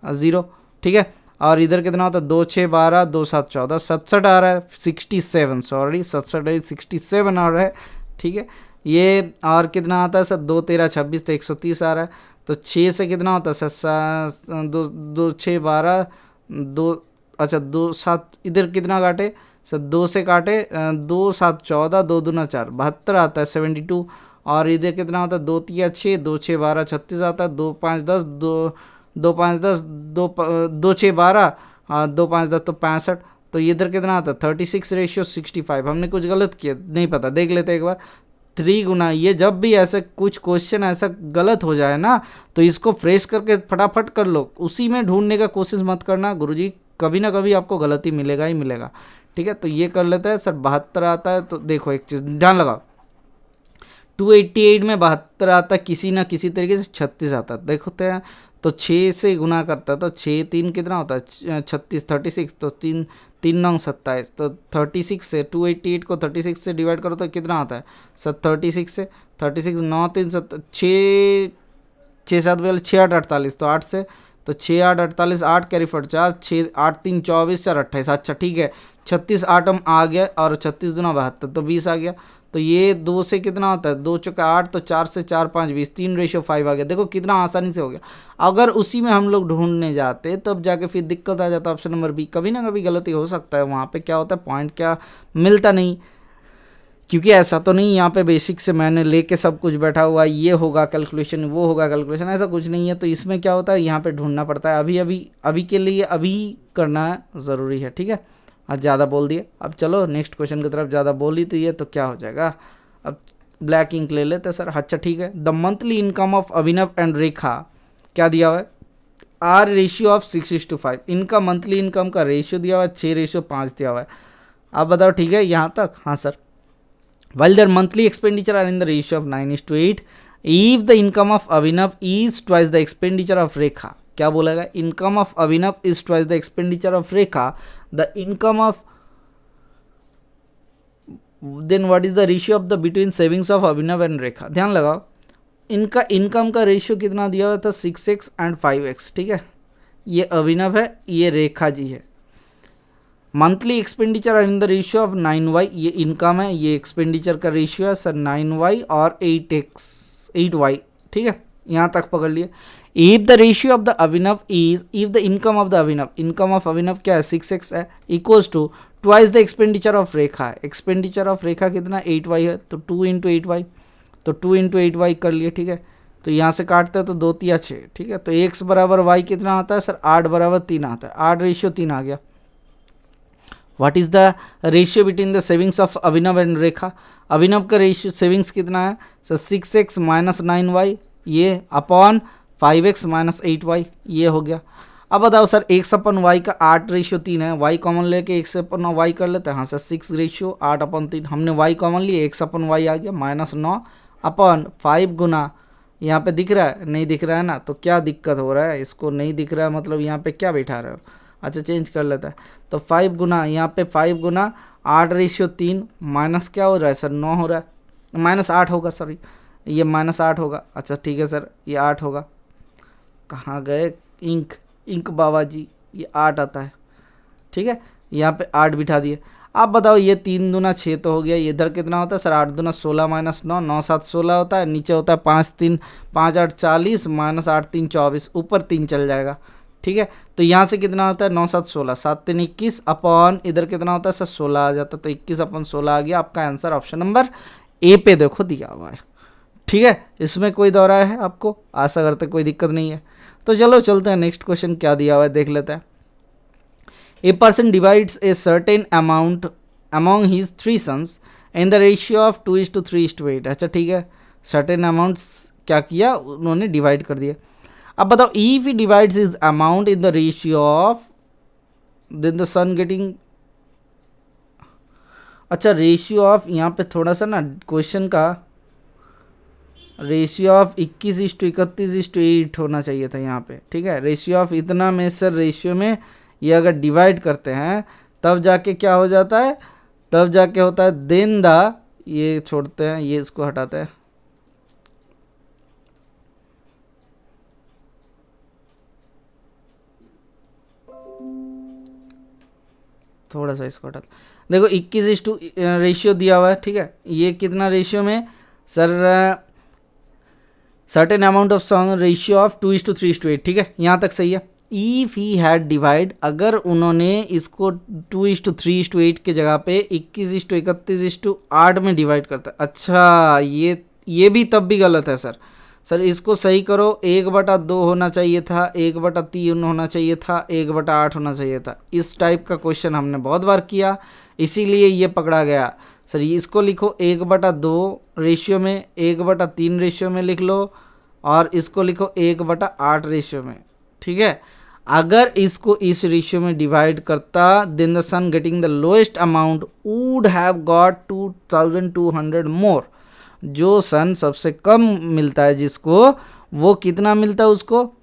0। ठीक है, और इधर कितना होता है 2 6 12, 2 7 14, 67 आ रहा है, 67 सॉरी 67 आ रहा है। ठीक है, ये और कितना आता है सर 2 13 26 तो 130 आ रहा है। तो 6 से कितना होता है सर 2 6 12 2, अच्छा 2 7 इधर कितना काटे सर, 2 से काटे 2 7 14, 2 दूना 4 72 आता है 72। और इधर कितना होता है 2 3 6, 2 6 12 36 आता है, 2 5 10 2 5 10 2 6 12 2 5 10 तो 65। तो इधर कितना आता है 36 रेशियो 65। हमने कुछ गलत किया नहीं, पता देख लेते एक बार। 3 गुना, ये जब भी ऐसे कुछ क्वेश्चन ऐसा गलत हो जाए ना, तो इसको फ्रेश करके फटाफट कर लो, उसी में ढूंढने का कोशिश मत करना, गुरुजी कभी ना कभी आपको गलती मिलेगा ही मिलेगा। ठीक है, तो ये कर लेते हैं सर 72 आता है। तो देखो एक चीज़ ध्यान लगाओ, 288 में 72 आता है, किसी ना किसी तरीके से 36 आता है। देखते हैं, तो 6 से गुना करता है तो 6 3 कितना होता है 36, 36 तो 3 3 9 27, तो 36 से 288 को 36 से डिवाइड करो तो कितना आता है सर 36 से 36 9 3 7 6 6 7 बोले 6 8 48, तो 8 से तो 6 8 48 8 कैरी फॉर 4 6 8 3 24 4 28। अच्छा ठीक है, 36 8 आ गया और 36 दूना 72 तो 20 आ गया। तो ये 2 से कितना होता है 2 चौका 8, तो 4 से 4 5 20, 3 रेशियो 5 आ गया। देखो कितना आसानी से हो गया। अगर उसी में हम लोग ढूंढने जाते तब जाके फिर दिक्कत आ जाता। ऑप्शन नंबर बी, कभी ना कभी गलती हो सकता है, वहाँ पे क्या होता है पॉइंट क्या मिलता नहीं, क्योंकि ऐसा तो नहीं यहाँ पे बेसिक से मैंने लेके सब कुछ बैठा हुआ, ये होगा कैलकुलेशन वो होगा कैलकुलेशन, ऐसा कुछ नहीं है। तो इसमें क्या होता है यहाँ पे ढूंढना पड़ता है, अभी के लिए अभी करना ज़रूरी है। ठीक है, आज ज़्यादा बोल दिए, अब चलो नेक्स्ट क्वेश्चन की तरफ। ज़्यादा बोल ही तो ये तो क्या हो जाएगा, अब ब्लैक इंक ले लेते सर। अच्छा ठीक है, the monthly income of Abhinav and Rekha क्या दिया हुआ है, आर रेशियो ऑफ 6:5। इनका मंथली इनकम का रेशियो दिया हुआ है 6:5 दिया हुआ है। आप बताओ ठीक है यहाँ तक, हाँ sir. While their monthly expenditure are in the ratio of 9:8, if the income of Abhinav is twice the expenditure of Rekha, क्या बोलेगा, income of Abhinav is twice the expenditure of Rekha, the income of, then what is the ratio of the between savings of Abhinav and Rekha। ध्यान लगाओ, इनका income का ratio कितना दिया हुआ था 6x एंड 5x। ठीक है, ये अभिनव है, ये रेखा जी है। Monthly expenditure in the ratio of 9y, ये इनकम है, ये एक्सपेंडिचर का रेशियो है सर 9y और 8y। ठीक है, यहाँ तक पकड़ लिए। If the ratio of the Abhinav is, if the income of the Abhinav, income of Abhinav क्या है 6x है, equals to twice the expenditure of Rekha है। एक्सपेंडिचर ऑफ रेखा कितना 8y है, तो 2 इंटू 8y, तो 2 इंटू 8y कर लिए। ठीक है, तो यहाँ से काटते हैं तो 2 3 6। ठीक है, तो x बराबर y कितना आता है सर 8 बराबर 3 आता है, 8 रेशियो 3 आ गया। What is the ratio between the savings of Abhinav and Rekha, Abhinav का रेशियो सेविंग्स कितना है सर 6x माइनस 9y, ये अपॉन 5x माइनस 8y, ये हो गया। अब बताओ सर x अपन y का 8:3 है, y कॉमन लेके x अपन y कर लेते हैं। हाँ सर 6:8/3, हमने y कॉमन लिए, x अपन y आ गया -9 अपन 5 गुना, यहाँ पे दिख रहा है नहीं दिख रहा है ना, तो क्या दिक्कत हो रहा है, इसको नहीं दिख रहा है मतलब यहाँ पे क्या बैठा रहे हो, अच्छा चेंज कर लेता है। तो 5 गुना, यहाँ पे 5 गुना 8:3 माइनस क्या हो रहा है सर 9 हो रहा है, -8 होगा सॉरी, ये -8 होगा। अच्छा ठीक है सर, ये 8 होगा, कहाँ गए इंक बाबा जी, ये 8 आता है, ठीक है, यहाँ पे 8 बिठा दिए। आप बताओ ये 3 दूना 6 तो हो गया, ये इधर कितना होता है सर 8 दूना 16 -9, 9 7 16 होता है, नीचे होता है 5 8 40 -8 3 24, ऊपर 3 चल जाएगा, ठीक है। तो यहाँ से कितना होता है 9 7 16, 7 3 21 अपॉन इधर कितना होता है सर 16 आ जाता है, तो 21/16 आ गया आपका आंसर, ऑप्शन नंबर ए पे देखो दिया हुआ है, ठीक है। इसमें कोई दोहराया है आपको, आशा करते कोई दिक्कत नहीं है। तो चलो चलते हैं नेक्स्ट क्वेश्चन क्या दिया हुआ है देख लेते हैं। A person divides a certain amount among his 3 sons in the ratio of 2:3:8। अच्छा ठीक है, सर्टेन अमाउंट्स क्या किया उन्होंने डिवाइड कर दिया। अब बताओ if he divides his amount in the ratio of, then the son getting, अच्छा रेशियो ऑफ, यहाँ पे थोड़ा सा ना क्वेश्चन का रेशियो ऑफ 21:31:8 होना चाहिए था यहाँ पे, ठीक है। रेशियो ऑफ इतना में सर रेशियो में ये अगर डिवाइड करते हैं तब जाके क्या हो जाता है, तब जाके होता है देन द, ये छोड़ते हैं, ये इसको हटाते हैं, थोड़ा सा इसको हटाते, देखो 21 रेशियो दिया हुआ है, ठीक है। ये कितना रेशियो में sir, certain amount of song ratio of 2:3:8, ठीक है, यहाँ तक सही है। इफ़ ही हैड डिवाइड, अगर उन्होंने इसको 2:3:8 के जगह पे 21:31:8 में डिवाइड करता, अच्छा ये भी तब भी गलत है सर। सर इसको सही करो, 1/2 होना चाहिए था, 1/3 होना चाहिए था, 1/8 होना चाहिए था। इस टाइप का क्वेश्चन हमने बहुत बार किया, इसीलिए ये पकड़ा गया। सर ये इसको लिखो 1/2 रेशियो में, 1/3 रेशियो में लिख लो, और इसको लिखो 1/8 रेशियो में, ठीक है। अगर इसको इस रेशियो में डिवाइड करता, then the son getting the lowest amount would have got 2200 more. जो सन सबसे कम मिलता है जिसको, वो कितना मिलता है उसको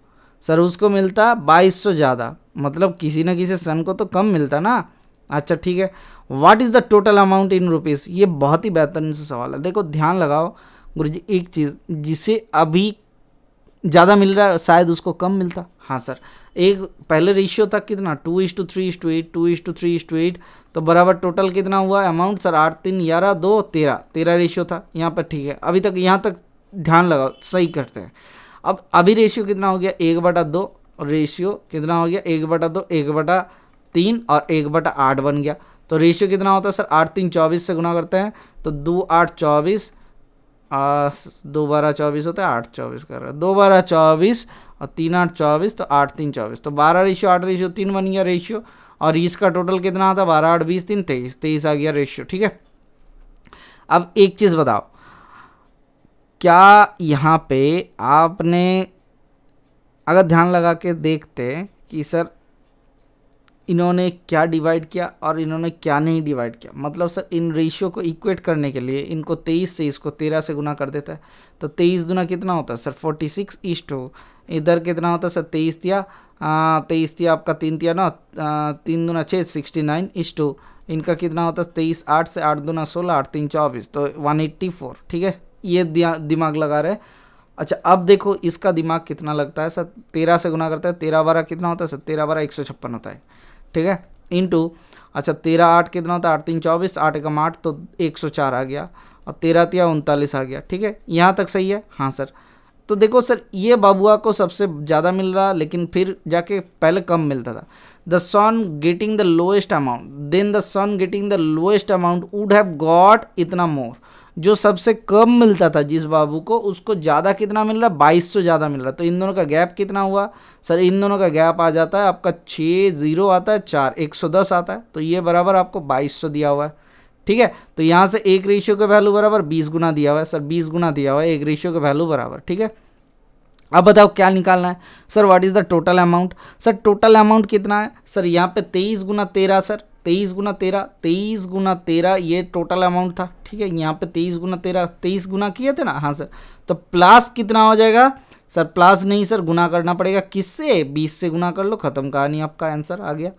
सर, उसको मिलता 2200 ज़्यादा, मतलब किसी ना किसी सन को तो कम मिलता ना। अच्छा ठीक है, what is the total amount in rupees, ये बहुत ही बेहतरीन से सवाल है। देखो ध्यान लगाओ गुरुजी, एक चीज़ जिसे अभी ज़्यादा मिल रहा है शायद उसको कम मिलता। हाँ सर, एक पहले रेशियो था कितना 2:3:8, 2:3:8, तो बराबर टोटल कितना हुआ अमाउंट सर 8 3 11 2 13 रेशियो था यहाँ पर, ठीक है। अभी तक यहाँ तक ध्यान लगाओ, सही करते हैं। अब अभी रेशियो कितना हो गया 1/2, रेशियो कितना हो गया 1/2, 1/3 और 1/8 बन गया। तो रेशियो कितना होता है सर 8 3 24 से गुना करते हैं, तो 2 8 24, 2 12 24 होता है, 8 24 कर रहा है, 2 12 24 और 3 8 24, तो 8 3 24, तो 12:8:3 बन गया रेशियो। और इसका टोटल कितना आता है 12 8 20 3 23 आ गया रेशियो, ठीक है। अब एक चीज़ बताओ, क्या यहाँ पे आपने अगर ध्यान लगा के देखते कि सर इन्होंने क्या डिवाइड किया और इन्होंने क्या नहीं डिवाइड किया, मतलब सर इन रेशियो को इक्वेट करने के लिए इनको 23 से इसको 13 से गुना कर देता है, तो 23 दूना कितना होता है सर 46:2, इधर कितना होता है सर 23 दिया 23 दिया आपका 3 दिया ना 3 दूना 6 69:2, इनका कितना होता है 23 8 से 8 दूना 16 8 3 24, तो 184, ठीक है। ये दिमाग लगा रहे। अच्छा अब देखो इसका दिमाग कितना लगता है सर, 13 से गुना करता है, 13 12 कितना होता है सर 13 12 156 होता है, ठीक है, इनटू अच्छा 13 8 कितना होता है 8 3 24, 8 एकम 8 तो 104 आ गया, और 13 3 39 आ गया, ठीक है। यहाँ तक सही है। हाँ सर, तो देखो सर ये बाबुआ को सबसे ज़्यादा मिल रहा, लेकिन फिर जाके पहले कम मिलता था। The son getting the lowest amount, then the son getting the lowest amount would have got इतना मोर। जो सबसे कम मिलता था जिस बाबू को, उसको ज़्यादा कितना मिल रहा 2200 ज़्यादा मिल रहा। तो इन दोनों का गैप कितना हुआ सर, इन दोनों का गैप आ जाता है आपका 6 0 आता है 4 110 आता है, तो ये बराबर आपको 2200 दिया हुआ है, ठीक है। तो यहाँ से एक रेशियो का वैल्यू बराबर 20 गुना दिया हुआ है सर, 20 गुना दिया हुआ है एक रेशियो का वैल्यू बराबर, ठीक है। अब बताओ क्या निकालना है sir, what is the total amount. Sir total amount कितना है सर, यहाँ पे 23 गुना 13 सर, 23 गुना 13, 23 गुना 13 ये टोटल अमाउंट था, ठीक है। यहाँ पे 23 गुना 13, 23 गुना किए थे ना, हाँ सर। तो प्लस कितना हो जाएगा सर, प्लस नहीं सर, गुना करना पड़ेगा किससे, 20 से गुना कर लो, खत्म कहानी, आपका आंसर आ गया।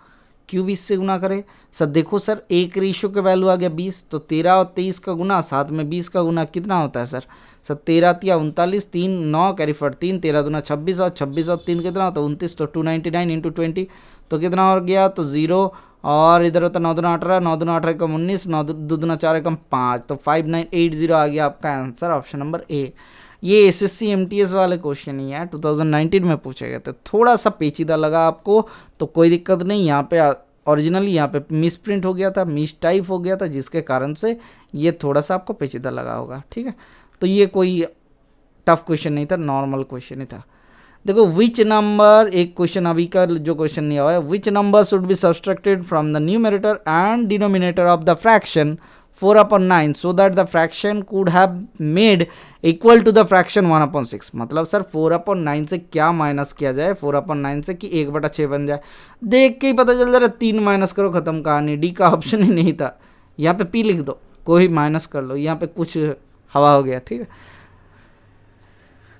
क्यों 20 से गुना करें सर, देखो सर एक रेशियो के वैल्यू आ गया 20, तो 13 और 23 का गुना, साथ में 20 का गुना कितना होता है सर, 13 तिया 39, 3 9 कैरी फॉर 3, 13 दूना 26 और 26 और 3 कितना होता है 29, तो 299 इंटू 20 तो कितना हो गया, तो 0 और इधर होता 9 दूना 18, 9 दूना 18 कम 19, 9 2 दूना 4 कम 5, तो 5980 आ गया आपका आंसर, ऑप्शन नंबर ए। ये एसएससी एमटीएस वाले क्वेश्चन ही है, 2019 में पूछे गए थे, थोड़ा सा पेचीदा लगा आपको तो कोई दिक्कत नहीं, यहाँ पे ओरिजिनली यहाँ पे मिस प्रिंट हो गया था, मिस टाइप हो गया था, जिसके कारण से ये थोड़ा सा आपको पेचीदा लगा होगा, ठीक है। तो ये कोई टफ क्वेश्चन नहीं था, नॉर्मल क्वेश्चन ही था। देखो विच नंबर, एक क्वेश्चन अभी का जो क्वेश्चन नहीं हुआ है, which number should be subtracted from the numerator and denominator of the fraction 4/9 so that the fraction could have made equal to the fraction 1/6। मतलब सर 4/9 से क्या माइनस किया जाए, 4/9 से कि 1/6 बन जाए, देख के ही पता चल जा रहा है, 3 माइनस करो खत्म कहानी, डी का ऑप्शन ही नहीं था, यहाँ पे पी लिख दो, कोई माइनस कर लो, यहाँ पे कुछ हवा हो गया, ठीक है।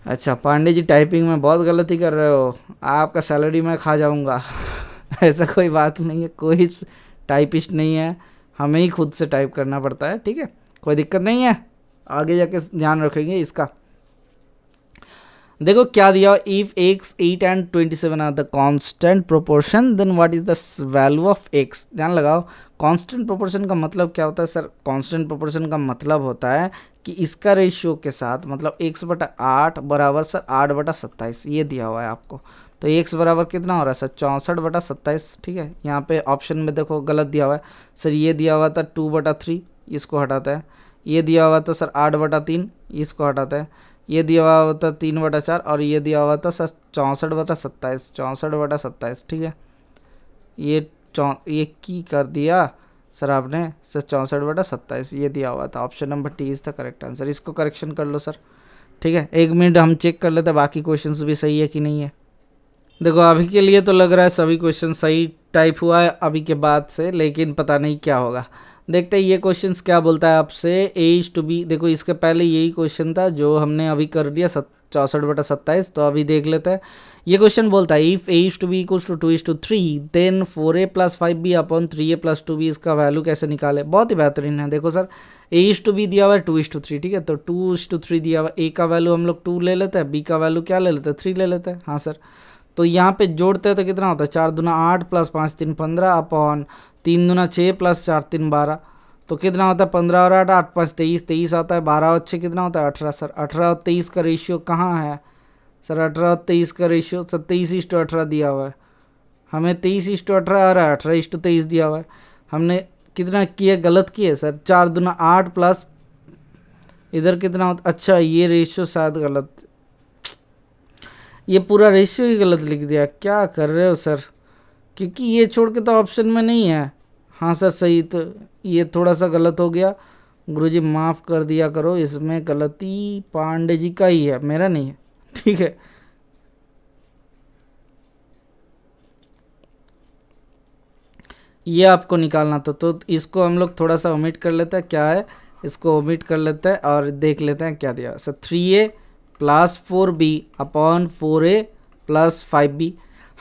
अच्छा पांडे जी टाइपिंग में बहुत गलती कर रहे हो, आपका सैलरी मैं खा जाऊँगा ऐसा कोई बात नहीं है, कोई टाइपिस्ट नहीं है, हमें ही खुद से टाइप करना पड़ता है, ठीक है, कोई दिक्कत नहीं है, आगे जाके ध्यान रखेंगे इसका। देखो क्या दिया, if x 8 and 27 are the constant proportion then what is the value of x। ध्यान लगाओ, कांस्टेंट प्रोपोर्शन का मतलब क्या होता है सर, कांस्टेंट प्रोपोर्शन का मतलब होता है कि इसका रेशियो के साथ, मतलब x/8 बराबर सर 8/27 ये दिया हुआ है आपको, तो x बराबर कितना हो रहा है सर 64/27, ठीक है। यहाँ पे ऑप्शन में देखो गलत दिया हुआ है सर, ये दिया हुआ था 2/3, इसको हटाता है, ये दिया हुआ था सर 8/3, इसको हटाता है, ये दिया हुआ था 3/4 और ये दिया हुआ था सर 64/27, 64/27, ठीक है। ये की कर दिया सर आपने सर 64/27 ये दिया हुआ था, option number T is the correct answer, इसको करेक्शन कर लो सर, ठीक है। 1 मिनट हम चेक कर लेते हैं बाकी क्वेश्चंस भी सही है कि नहीं है। देखो अभी के लिए तो लग रहा है सभी क्वेश्चन सही टाइप हुआ है अभी के बाद से, लेकिन पता नहीं क्या होगा, देखते हैं ये क्वेश्चंस क्या बोलता है आपसे। A/B, देखो इसके पहले यही क्वेश्चन था जो हमने अभी कर दिया 64/27, तो अभी देख लेते हैं। ये क्वेश्चन बोलता है if A/B = 2:3 then 4A + 5B upon 3A + 2B, इसका वैल्यू कैसे निकाले, बहुत ही बेहतरीन है। देखो सर A/B दिया हुआ है 2:3, ठीक है, तो 2:3 दिया हुआ, A का वैल्यू हम लोग 2 ले लेते हैं, B का वैल्यू क्या ले लेते हैं 3 ले लेते हैं, हाँ सर। तो यहाँ पे जोड़ते हैं तो कितना होता है 4 दूना 8 + 5 3 15 अपॉन 3 दूना 6 + 4 3 12, तो कितना होता है 15 और 8 8 5 23, 23 आता है, 12 और 6 कितना होता है 18 सर। 18 और 23 का रेशियो कहाँ है सर, 18 और 23 का रेशियो सर 23:18 दिया हुआ है, हमें 23:18 आ रहा है, 18:23 दिया हुआ है, हमने कितना किए गलत किए सर, 4 दूना 8 प्लस इधर कितना होता, अच्छा ये रेशियो शायद गलत, ये पूरा रेशियो ही गलत लिख दिया, क्या कर रहे हो सर, क्योंकि ये छोड़ के तो ऑप्शन में नहीं है, हाँ सर सही, तो ये थोड़ा सा गलत हो गया, गुरुजी माफ़ कर दिया करो, इसमें गलती पांडे जी का ही है, मेरा नहीं है, ठीक है। ये आपको निकालना था, तो इसको हम लोग थोड़ा सा ओमिट कर लेते हैं, क्या है इसको ओमिट कर लेते हैं और देख लेते हैं क्या दिया sir, 3A + 4B upon 4A + 5B,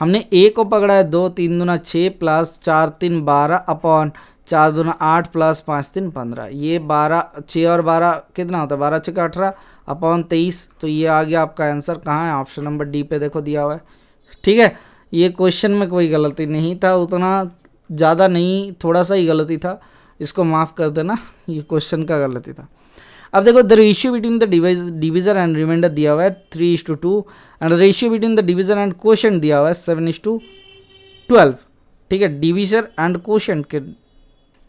हमने A को पकड़ा है 2 3 दूना 6 + 4 3 12 अपॉन 4 दूना 8 + 5 3 15, ये 12 6 और 12 कितना होता है 12 6 का 18 अपॉन 23, तो ये आ गया आपका आंसर, कहाँ है ऑप्शन नंबर डी पे देखो दिया हुआ है, ठीक है। ये क्वेश्चन में कोई गलती नहीं था, उतना ज़्यादा नहीं, थोड़ा सा ही गलती था, इसको माफ़ कर देना, ये क्वेश्चन का गलती था। अब देखो the ratio between the divisor and remainder दिया हुआ है 3:2 and ratio between the divisor and quotient दिया हुआ है 7:12, ठीक है। डिविजर एंड क्वोशंट के,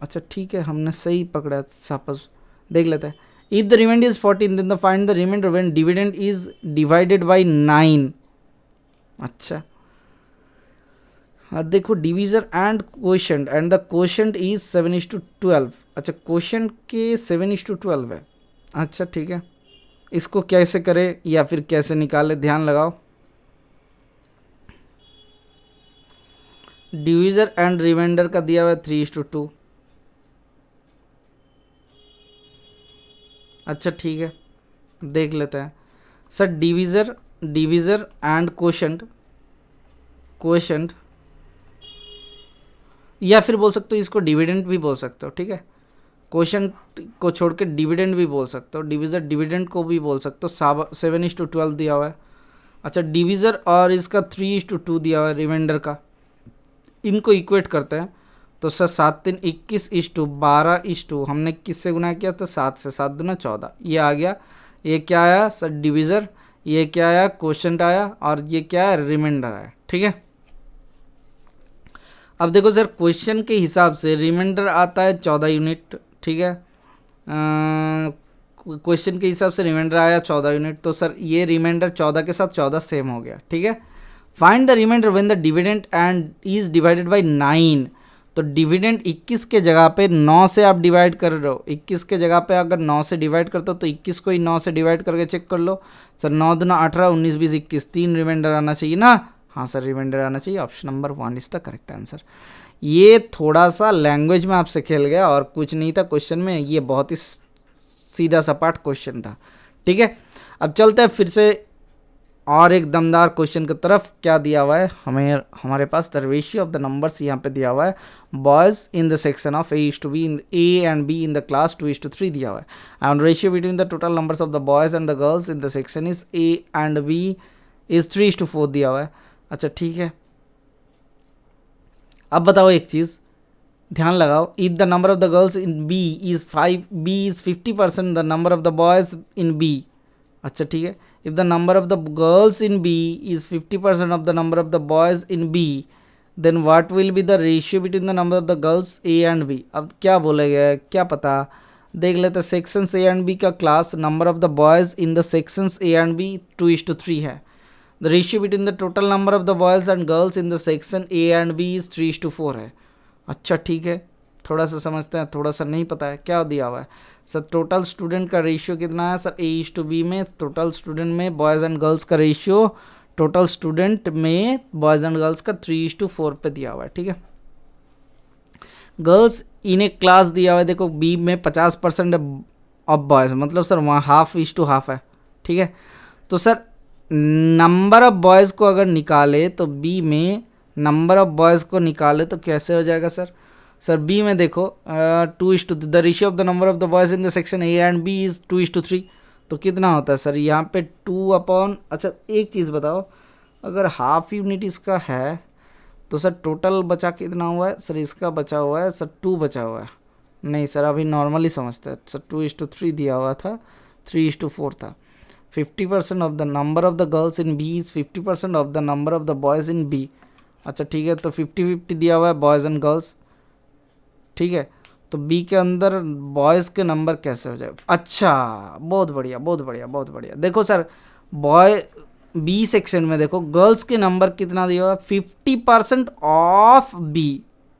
अच्छा ठीक है हमने सही पकड़ा, सपोज देख लेते हैं, if the remainder is 14 then the find the remainder when dividend is divided by 9, अच्छा देखो divisor and quotient and the quotient is 7:12, अच्छा क्वोशंट के 7:12 है, अच्छा ठीक है, इसको कैसे करें या फिर कैसे निकाले, ध्यान लगाओ। डिविजर एंड रिमाइंडर का दिया हुआ है 3:2। अच्छा ठीक है, देख लेते हैं सर। डिविजर एंड कोशेंट या फिर बोल सकते हो इसको डिविडेंड भी बोल सकते हो, ठीक है। कोशेंट को छोड़ के डिविडेंड भी बोल सकते हो, डिविजर डिविडेंड को भी बोल सकते हो। 7:12 दिया हुआ है। अच्छा, डिविजर और इसका 3:2 दिया हुआ है रिमाइंडर का, इनको इक्वेट करते हैं तो सर 7×3 21:12 हमने किससे गुना किया था, 7 से, 7 दूना 14, ये आ गया। ये क्या आया सर, डिविजर, ये क्या आया, कोशेंट आया, और ये क्या है, रिमाइंडर आया, ठीक है। अब देखो सर, क्वेश्चन के हिसाब से रिमाइंडर आता है 14 यूनिट, ठीक है। क्वेश्चन के हिसाब से रिमाइंडर आया 14 यूनिट, तो सर ये रिमाइंडर 14 के साथ 14 सेम हो गया, ठीक है। Find the remainder when the dividend and is divided by 9। तो डिविडेंड 21 के जगह पे 9 से आप डिवाइड कर रहे हो। 21 के जगह पे अगर 9 से डिवाइड करते हो तो 21 को ही 9 से डिवाइड करके चेक कर लो सर। 9 दूना 18, 19 20 21, 3 रिमाइंडर आना चाहिए ना। हाँ सर, रिमाइंडर आना चाहिए। Option number 1 is the correct answer. ये थोड़ा सा लैंग्वेज में आपसे खेल गया और कुछ नहीं था क्वेश्चन में, ये बहुत ही सीधा सपाट क्वेश्चन था, ठीक है। अब चलते हैं फिर से और एक दमदार क्वेश्चन की तरफ। क्या दिया हुआ है हमारे पास, the ratio of the numbers यहाँ पे दिया हुआ है। Boys in the section of A:B in A and B in the class 2:3 दिया हुआ है। And ratio between the total numbers of the boys and the girls in the section is A and B is 3:4 दिया हुआ है। अच्छा ठीक है, अब बताओ एक चीज़, ध्यान लगाओ। If the number of the girls in B is 50% the number of the boys in B। अच्छा ठीक है, if the number of the girls in B is 50% of the number of the boys in B, then what will be the ratio between the number of the girls A and B। अब क्या बोलेगा, क्या पता, देख लेते। Sections A and B का class, number of the boys in the sections A and B 2:3 है। The ratio between the total number of the boys and girls in the section A and B is 3:4 है। अच्छा ठीक है, थोड़ा सा समझते हैं, थोड़ा सा नहीं पता है क्या दिया हुआ है सर। टोटल स्टूडेंट का रेशियो कितना है सर, A:B में टोटल स्टूडेंट में बॉयज़ एंड गर्ल्स का रेशियो, टोटल स्टूडेंट में बॉयज़ एंड गर्ल्स का 3:4 पे दिया हुआ है, ठीक है। गर्ल्स इन ए क्लास दिया हुआ है, देखो B में 50% ऑफ बॉयज़, मतलब सर वहाँ 50:50 है, ठीक है। तो सर नंबर ऑफ बॉयज़ को अगर निकाले तो B में नंबर ऑफ बॉयज़ को निकाले तो कैसे हो जाएगा सर। सर B में देखो 2:3, the ratio of the number of the boys in the section A and B is 2:3, तो कितना होता है सर यहाँ पे 2/। अच्छा एक चीज़ बताओ, अगर हाफ यूनिट इसका है तो सर टोटल बचा कितना हुआ है सर, इसका बचा हुआ है सर 2 बचा हुआ है। नहीं सर, अभी नॉर्मली समझते हैं सर। 2:3 दिया हुआ था, 3:4 था। 50% of the number of the girls in B is 50% of the number of the boys in B। अच्छा ठीक है, तो 50-50 दिया हुआ है बॉयज़ एंड गर्ल्स, ठीक है। तो B के अंदर बॉयज़ के नंबर कैसे हो जाए। अच्छा बहुत बढ़िया, बहुत बढ़िया, बहुत बढ़िया। देखो सर बॉय B सेक्शन में देखो गर्ल्स के नंबर कितना दिया हुआ है, 50% ऑफ B,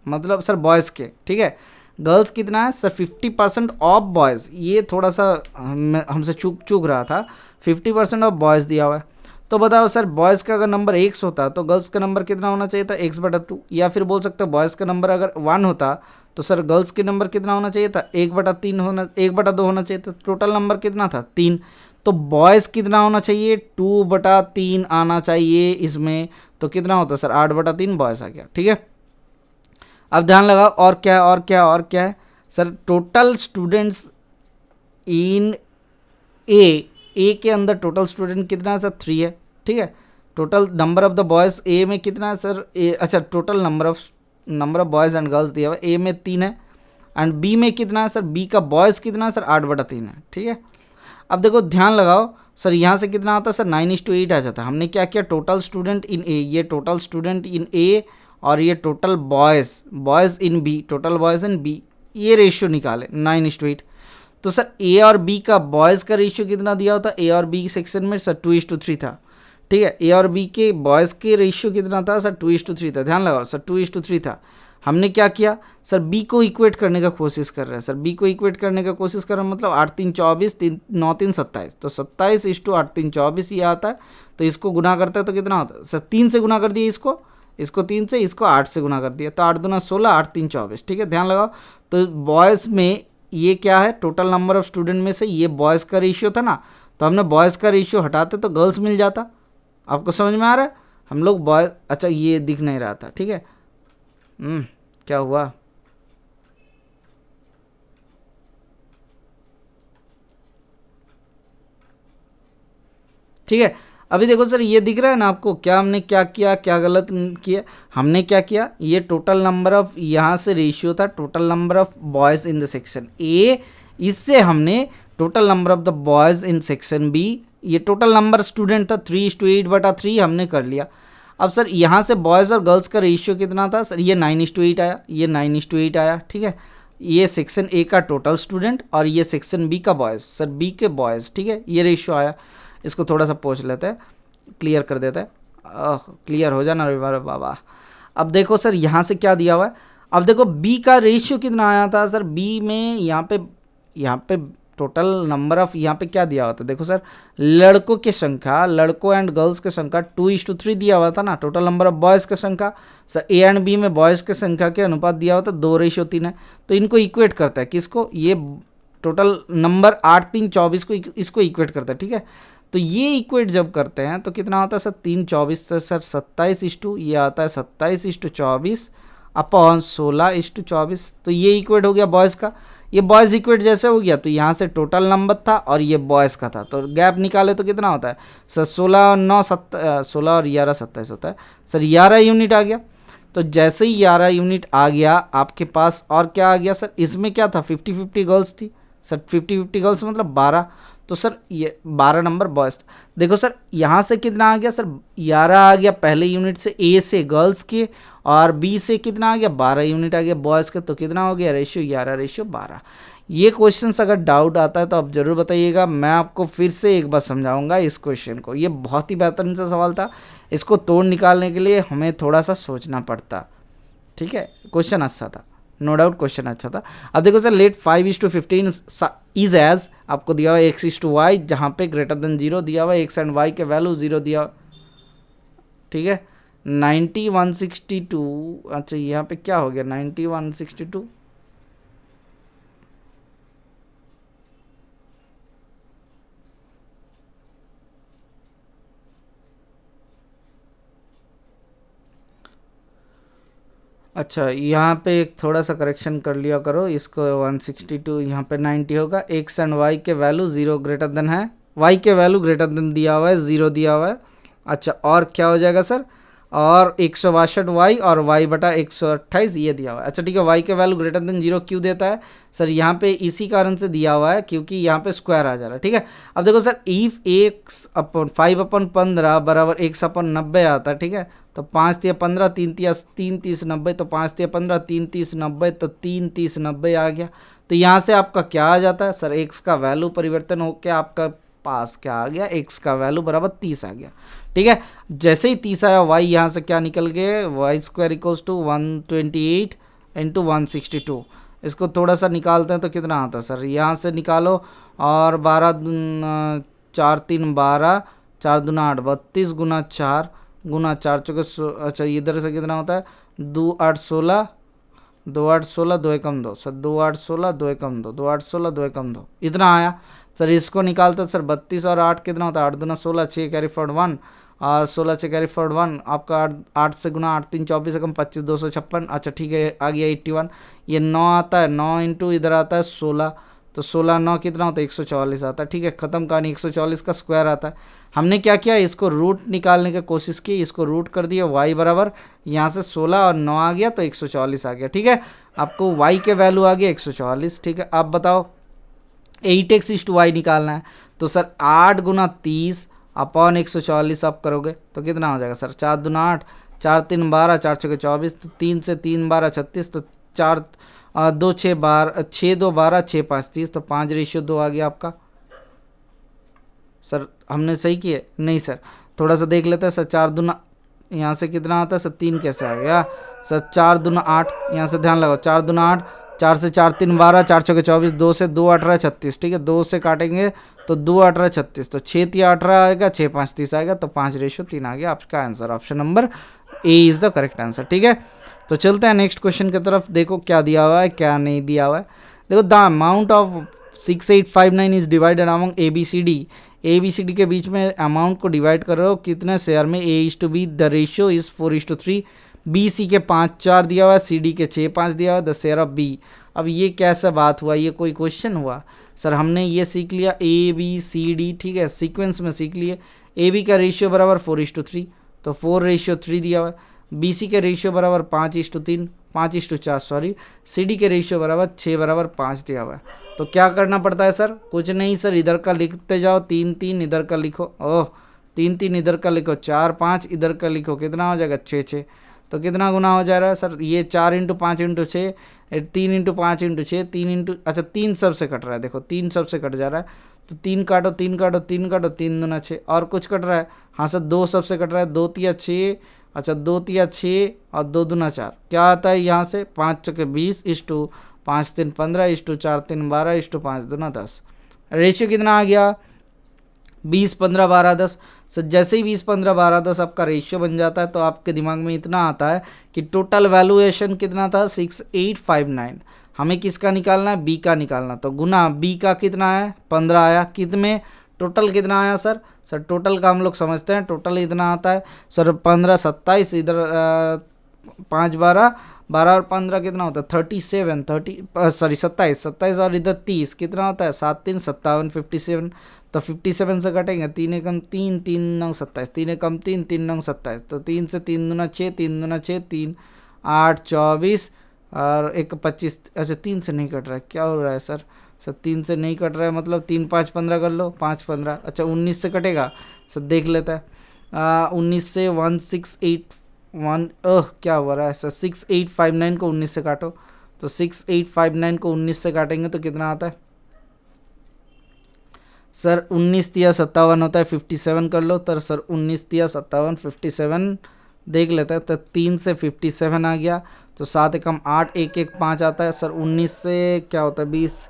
मतलब सर बॉयज़ के, ठीक है। गर्ल्स कितना है सर, 50% ऑफ बॉयज़, ये थोड़ा सा हमसे चूक रहा था। 50% ऑफ बॉयज़ दिया हुआ है, तो बताओ सर बॉयज़ का अगर नंबर x होता तो गर्ल्स का नंबर कितना होना चाहिए था, x/2। या फिर बोल सकते हो बॉयज़ का नंबर अगर 1 होता तो सर गर्ल्स के नंबर कितना होना चाहिए था, 1/3 होना, 1/2 होना चाहिए था। टोटल नंबर कितना था, 3। तो बॉयज़ कितना होना चाहिए, 2/3 आना चाहिए इसमें, तो कितना होता सर 8/3 बॉयज़ आ गया, ठीक है। अब ध्यान लगाओ, और क्या है, और क्या है, और क्या है सर। टोटल स्टूडेंट्स इन ए के अंदर टोटल स्टूडेंट कितना है सर, 3 है, ठीक है। Total number of the boys A में कितना है सर, अच्छा total number of boys and girls दिया हुआ है, ए में 3 है, एंड बी में कितना है सर, बी का बॉयज़ कितना है सर, 8/3 है, ठीक है। अब देखो ध्यान लगाओ सर, यहाँ से कितना आता है सर, 9:8 आ जाता है। हमने क्या किया, टोटल स्टूडेंट इन ए, ये टोटल स्टूडेंट इन ए, और ये total boys in B, total boys in B, ये रेशियो निकाले 9:8। तो सर ए और बी का बॉयज़ का रेशियो कितना दिया होता, ए और बी सेक्शन में सर 2:3 था, ठीक है। ए और बी के बॉयज़ के रेशियो कितना था सर, 2:3 था। ध्यान लगाओ सर 2:3 था। हमने क्या किया सर, बी को इक्वेट करने का कोशिश कर रहे हैं सर, बी को इक्वेट करने का कोशिश कर रहे हैं, मतलब 8 3 24, 9 3 27, तो 27:8 3 24 ये आता है। तो इसको गुना करते हैं तो कितना होता है सर, 3 से गुना कर दिया इसको 3 से, इसको 8 से गुना कर दिया, तो 8 दूना 16, 8 3 24। ठीक है, ध्यान लगाओ। तो बॉयज़ में ये क्या है, टोटल नंबर ऑफ स्टूडेंट में से ये बॉयज़ का रेशियो था ना, तो हमने बॉयज़ का रेशियो हटाते तो गर्ल्स मिल जाता। आपको समझ में आ रहा है? हम लोग बॉयज़, अच्छा ये दिख नहीं रहा था, ठीक है। क्या हुआ? ठीक है, अभी देखो सर ये दिख रहा है ना आपको, क्या हमने क्या किया, क्या गलत किया। हमने क्या किया, ये टोटल नंबर ऑफ, यहाँ से रेशियो था total number of boys in the section A, इससे हमने total number of the boys in section B, ये टोटल नंबर स्टूडेंट था 3:8/3 हमने कर लिया। अब सर यहाँ से बॉयज़ और गर्ल्स का रेशियो कितना था सर, ये 9:8 आया, ये 9:8 आया। ठीक है, ये सेक्शन ए का टोटल स्टूडेंट और ये सेक्शन बी का बॉयज़, सर बी के बॉयज़, ठीक है, ये रेशियो आया। इसको थोड़ा सा पोंछ लेते हैं, क्लियर कर देते हैं, क्लियर हो जाना रे बाबा। अब देखो सर यहाँ से क्या दिया हुआ है, अब देखो बी का रेशियो कितना आया था सर, बी में यहाँ पे टोटल नंबर ऑफ, यहाँ पे क्या दिया हुआ था देखो सर, लड़कों की संख्या, लड़कों एंड गर्ल्स की संख्या 2:3 दिया हुआ था ना, टोटल नंबर ऑफ बॉयज़ की संख्या सर, ए एंड बी में बॉयज़ की संख्या के अनुपात दिया हुआ था 2:3 है। तो इनको इक्वेट करता है, किसको, ये टोटल नंबर 8 3 24 को इसको इक्वेट करता है। ठीक है, तो ये इक्वेट जब करते हैं तो कितना आता है सर, 3 24, तो सर 27 ये आता है 27:24 अपॉन 16:24। तो ये इक्वेट हो गया बॉयज़ का, ये बॉयज़ इक्वेट जैसे हो गया, तो यहाँ से टोटल नंबर था और ये बॉयज़ का था, तो गैप निकाले तो कितना होता है सर, 16 और 9 16 और 11 27 होता है सर, 11 यूनिट आ गया। तो जैसे ही 11 यूनिट आ गया आपके पास, और क्या आ गया सर, इसमें क्या था 50-50 गर्ल्स थी सर, 50-50 गर्ल्स मतलब 12, तो सर ये 12 नंबर बॉयज़। देखो सर यहाँ से कितना आ गया सर, 11 आ गया पहले यूनिट से, ए से गर्ल्स के, और बी से कितना आ गया 12 यूनिट आ गया बॉयज़ के, तो कितना हो गया रेशियो 11:12। ये क्वेश्चन अगर डाउट आता है तो आप ज़रूर बताइएगा, मैं आपको फिर से एक बार समझाऊंगा इस क्वेश्चन को। ये बहुत ही बेहतरीन सा सवाल था, इसको तोड़ निकालने के लिए हमें थोड़ा सा सोचना पड़ता। ठीक है, क्वेश्चन अच्छा था, नो डाउट क्वेश्चन अच्छा था। अब देखो सर, लेट 5:15 इज एज, आपको दिया हुआ x:y, जहाँ पे ग्रेटर देन 0 दिया हुआ, x एंड y के वैल्यू 0 दिया। ठीक है, 9162, अच्छा यहाँ पे क्या हो गया 9162, अच्छा यहाँ पे एक थोड़ा सा करेक्शन कर लिया करो, इसको 162 यहाँ पे 90 होगा, एक्स एंड वाई के वैल्यू 0 ग्रेटर देन है, वाई के वैल्यू ग्रेटर देन दिया हुआ है, 0 दिया हुआ है। अच्छा और क्या हो जाएगा सर, और 162 वाई और वाई बटा 128 ये दिया हुआ है। अच्छा ठीक है, वाई के वैल्यू ग्रेटर देन 0 क्यों देता है सर, यहाँ पे इसी कारण से दिया हुआ है क्योंकि यहाँ पे स्क्वायर आ जा रहा है। ठीक है, अब देखो सर, इफ x/5/15 बराबर x/90 आता है। ठीक है, तो 5 3 15, 3 30 90, तो 5 3 15, 3 30 90, तो 3 30 90 आ गया। तो यहाँ से आपका क्या आ जाता है सर, x का वैल्यू परिवर्तन होकर आपका पास क्या आ गया, x का वैल्यू बराबर 30 आ गया। ठीक है, जैसे ही 30 आया, y यहाँ से क्या निकल गए, y² = 128 × 162। इसको थोड़ा सा निकालते हैं तो कितना आता है सर, यहाँ से निकालो, और 12 4 3 12, 4 दूना 8 32 गुना 4 गुना 4 चौके, अच्छा इधर से कितना होता है, 2 8 16, 2 8 16, 2 एकम 2 सर, 2 8 16, 2 एकम 2, 2 8 16, 2 एकम 2, इतना आया सर। इसको निकालते सर 32 और 8 कितना होता है, 8 दूना 16, 6 कैरी फॉरवर्ड 1, और 16 6 कैरी फॉरवर्ड 1, आपका 8 से गुना 8 3 24 एकम 25, 256। अच्छा ठीक है, आ गया 81। ये 9 आता है, 9 इंटू इधर आता है 16, तो 16 9 कितना होता है 144 आता है। ठीक है, ख़त्म कहानी, 144 का स्क्वायर आता है। हमने क्या किया, इसको रूट निकालने की कोशिश की, इसको रूट कर दिया, y बराबर यहाँ से 16 और 9 आ गया तो 144 आ गया। ठीक है, आपको y के वैल्यू आ गया 144। ठीक है, आप बताओ 8x/y निकालना है, तो सर 8 गुना 30 अपॉन 144 आप करोगे तो कितना हो जाएगा सर, 4 दूना 8, 4 3 12, 4 6 24, तो 3 से 3 12 36, तो 4 2 6 12, 6 2 12, 6 5 30, तो 5:2 आ गया आपका। सर हमने सही किया नहीं सर, थोड़ा सा देख लेते हैं सर, 4 दूना यहाँ से कितना आता है सर, 3 कैसे आ गया, सर 4 दूना 8, यहाँ से ध्यान लगाओ, 4 दूना 8, 4 से 4 3 12, 4 छके 24, 2 से 2 18 36, ठीक है, 2 से काटेंगे तो 2 18 36, तो 6 3 18 आएगा, 6 5 30 आएगा, तो 5:3 आ गया आपका answer. Option number A is the correct answer, ठीक है। तो चलते हैं नेक्स्ट क्वेश्चन की तरफ, देखो क्या दिया हुआ है क्या नहीं दिया हुआ है। देखो the amount of 6859 is divided among A B C D के बीच में अमाउंट को डिवाइड कर रहे हो कितने शेयर में, A:B, the ratio is 4:3, B C के 5-4 दिया हुआ है, सी डी के 6-5 दिया हुआ है, द शेयर ऑफ बी। अब ये कैसा बात हुआ, ये कोई क्वेश्चन हुआ? सर हमने ये सीख लिया A B C D, ठीक है, सीक्वेंस में सीख लिए। ए बी का रेशियो बराबर 4:3, तो 4:3 दिया हुआ है। बी सी के रेशियो बराबर 5:3, 5:4 सॉरी, सी डी के रेशियो बराबर 6:5 दिया हुआ है। तो क्या करना पड़ता है सर? कुछ नहीं सर, इधर का लिखते जाओ, 3 3 इधर का लिखो, 3 3 इधर का लिखो, 4 5 इधर का लिखो, कितना हो जाएगा 6 6, तो कितना गुना हो जा रहा है सर? ये 4 × 5 × 6, 3 × 5 × 6, 3 सबसे कट रहा है, देखो 3 सबसे कट जा रहा है, तो 3 काटो 3 काटो 3 काटो, 3 दूना 6, और कुछ कट रहा है? हाँ सर 2 सबसे कट रहा है, 2 तिया 6, अच्छा 2 तिया 6 और 2 दूना 4, क्या आता है यहाँ से? 5 चौके 20, 5 3 15, 4 3 12, 5 दूना 10। रेशियो कितना आ गया? 20 15 12 10। सर जैसे ही 20 15 12 10 आपका रेशियो बन जाता है तो आपके दिमाग में इतना आता है कि टोटल वैल्यूएशन कितना था? 6859। हमें किसका निकालना है? बी का निकालना, तो गुना बी का कितना है? 15 आया, कितने टोटल कितना आया सर? सर टोटल का हम लोग समझते हैं, टोटल इतना आता है सर 15 27, इधर 5 12 12 और 15 कितना होता है? 27 और इधर 30 कितना होता है? 7 3 57, 57, तो 57 से कटेंगे, 3 एकम 3 3 9 27, 3 एकम 3 3 9 27, तो 3 से 3 दूना 6, 3 दूना 6, 3 8 24 और 1 25, अच्छा 3 से नहीं कट रहा है, क्या हो रहा है सर? सर 3 से नहीं कट रहा है, मतलब 3 5 15 कर लो, 5 15, अच्छा 19 से कटेगा सर, देख लेता है। 19 से 1681, क्या हो रहा है सर? 6859 को 19 से काटो, तो 6859 को 19 से काटेंगे तो कितना आता है सर? 19 तिया 57 होता है, 57 कर लो, तो सर 19 तिया 57, 57 देख लेता है, तो 3 से 57 आ गया, तो 7 एकम 8, 1 1 5 आता है सर। 19 से क्या होता है? 20,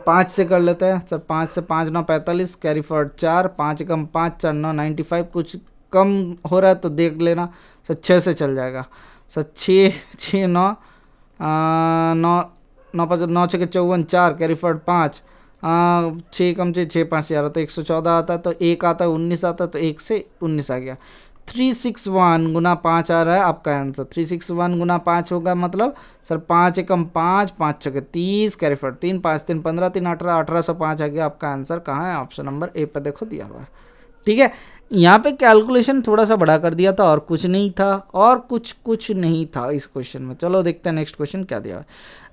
5 से कर लेते हैं सर, 5 से 5 9 45, कैरी फॉरवर्ड 4, 5 एकम 5 4 9 95, कुछ कम हो रहा है तो देख लेना सर, 6 से चल जाएगा सर, 6 6 9 9 9 5 9 6 54, 4 कैरी फॉरवर्ड 5, 6 कम से 6 5 11, तो 114 आता है, तो 1 आता है 19 आता है, तो 1 से 19 आ गया। 361 गुना 5 आ रहा है आपका आंसर। 361 गुना 5 होगा, मतलब सर 5 एकम 5 5 छके 30, कैरी फॉरवर्ड 3 5 3 15 3 18, 1805 आ गया आपका आंसर। कहाँ है? ऑप्शन नंबर ए पर देखो दिया हुआ है, ठीक है। यहाँ पे कैलकुलेशन थोड़ा सा बड़ा कर दिया था, और कुछ नहीं था, और कुछ नहीं था इस क्वेश्चन में। चलो देखते हैं नेक्स्ट क्वेश्चन क्या दिया है।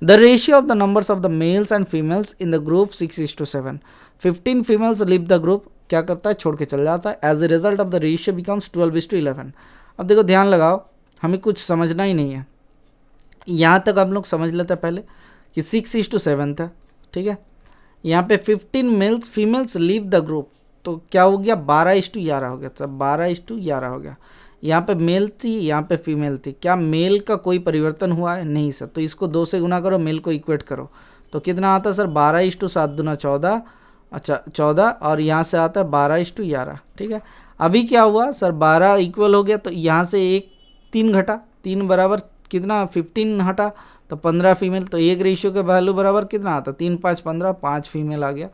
The ratio of the numbers of the males and females in the group 6:7। 15 females leave the group, क्या करता है? छोड़ के चल जाता है। As a result of the ratio becomes 12:11। अब देखो ध्यान लगाओ, हमें कुछ समझना ही नहीं है, यहाँ तक हम लोग समझ लेते हैं पहले कि 6:7 था, ठीक है। यहाँ पे 15 mails females leave the group, तो क्या हो गया? 12:11 हो गया, सब 12:11 हो गया। यहाँ पे मेल थी, यहाँ पे फीमेल थी, क्या मेल का कोई परिवर्तन हुआ है? नहीं सर, तो इसको 2 से गुना करो, मेल को इक्वेट करो, तो कितना आता है सर? 12:7 दूना 14, अच्छा 14, और यहाँ से आता है 12:11, ठीक है। अभी क्या हुआ सर? 12 इक्वल हो गया, तो यहाँ से 3 घटा, 3 बराबर कितना? 15 हटा, तो 15 फीमेल, तो एक रेशियो के वैल्यू बराबर कितना आता? 3 5 15, 5 फीमेल आ गया,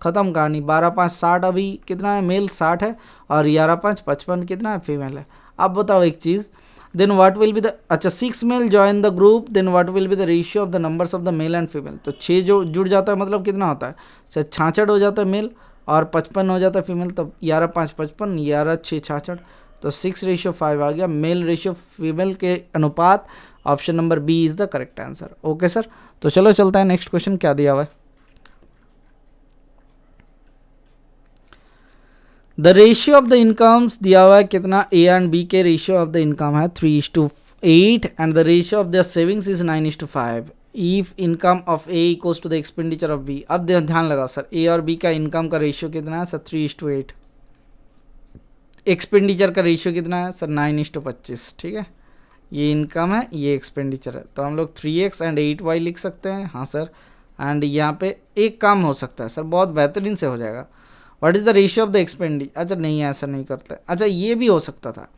खत्म कहानी। 12 5 60, अभी कितना है? मेल 60 है, और 11 5 55 कितना है? फीमेल है। अब बताओ एक चीज़, then what will be the, अच्छा 6 male join the group, then what will be the ratio of the numbers of the male and female. तो 6 जो जुड़ जाता है, मतलब कितना होता है सर? 66 हो जाता है मेल, और 55 हो जाता है फीमेल, तब 11 5 55, 11 6 66, तो 6:5 आ गया मेल रेशियो फीमेल के अनुपात। Option number B is the correct answer. Okay sir, तो चलो चलता है नेक्स्ट क्वेश्चन क्या दिया हुआ है। The ratio of the incomes दिया हुआ है कितना? ए एंड बी के रेशियो ऑफ द इनकम है 3:8, and the ratio of the savings is 9:5। If income of A equals to the expenditure of B. अब ध्यान लगाओ सर, ए और बी का इनकम का रेशियो कितना है सर? 3:8। एक्सपेंडिचर का रेशियो कितना है सर? 9:25, ठीक है। ये इनकम है, ये एक्सपेंडिचर है, तो हम लोग 3x एंड 8y लिख सकते हैं। हाँ सर। एंड यहाँ पे एक काम हो सकता है सर, बहुत बेहतरीन से हो जाएगा। What is the ratio of the expenditure? अच्छा नहीं, ऐसा नहीं करते। अच्छा ये भी हो सकता था,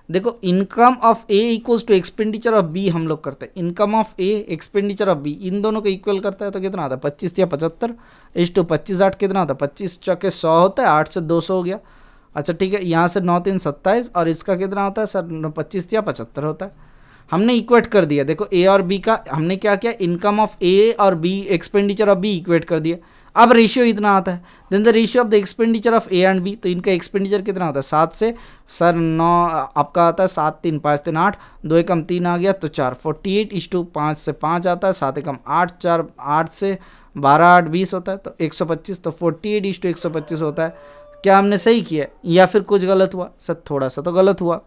देखो income of A equals to expenditure of B हम लोग करते हैं। Income of A expenditure of B, इन दोनों को इक्वल करता है तो कितना आता है 25 या 75 इस टू 25 8 कितना होता है 25 चौके 100 होता है, 8 से 200 हो गया। अच्छा ठीक है, यहाँ से 9 3 27 और इसका कितना होता है सर 25 या 75 होता है। हमने इक्वेट कर दिया, देखो ए और बी का हमने क्या किया, इनकम ऑफ ए और B expenditure of B equate कर दिया। अब रेशियो इतना आता है, then the ratio of the expenditure of A and B, तो इनका एक्सपेंडिचर कितना होता है 7 से सर 9 आपका आता है 7 3 5 3 8 2 एकम 3 आ गया तो 4 48 इस टू 5 से 5 आता है 7 एकम 8 4 8 से 12 8 20 होता है तो 125, तो 48 इस टू 125 होता है। क्या हमने सही किया या फिर कुछ गलत हुआ? सर थोड़ा सा तो गलत हुआ।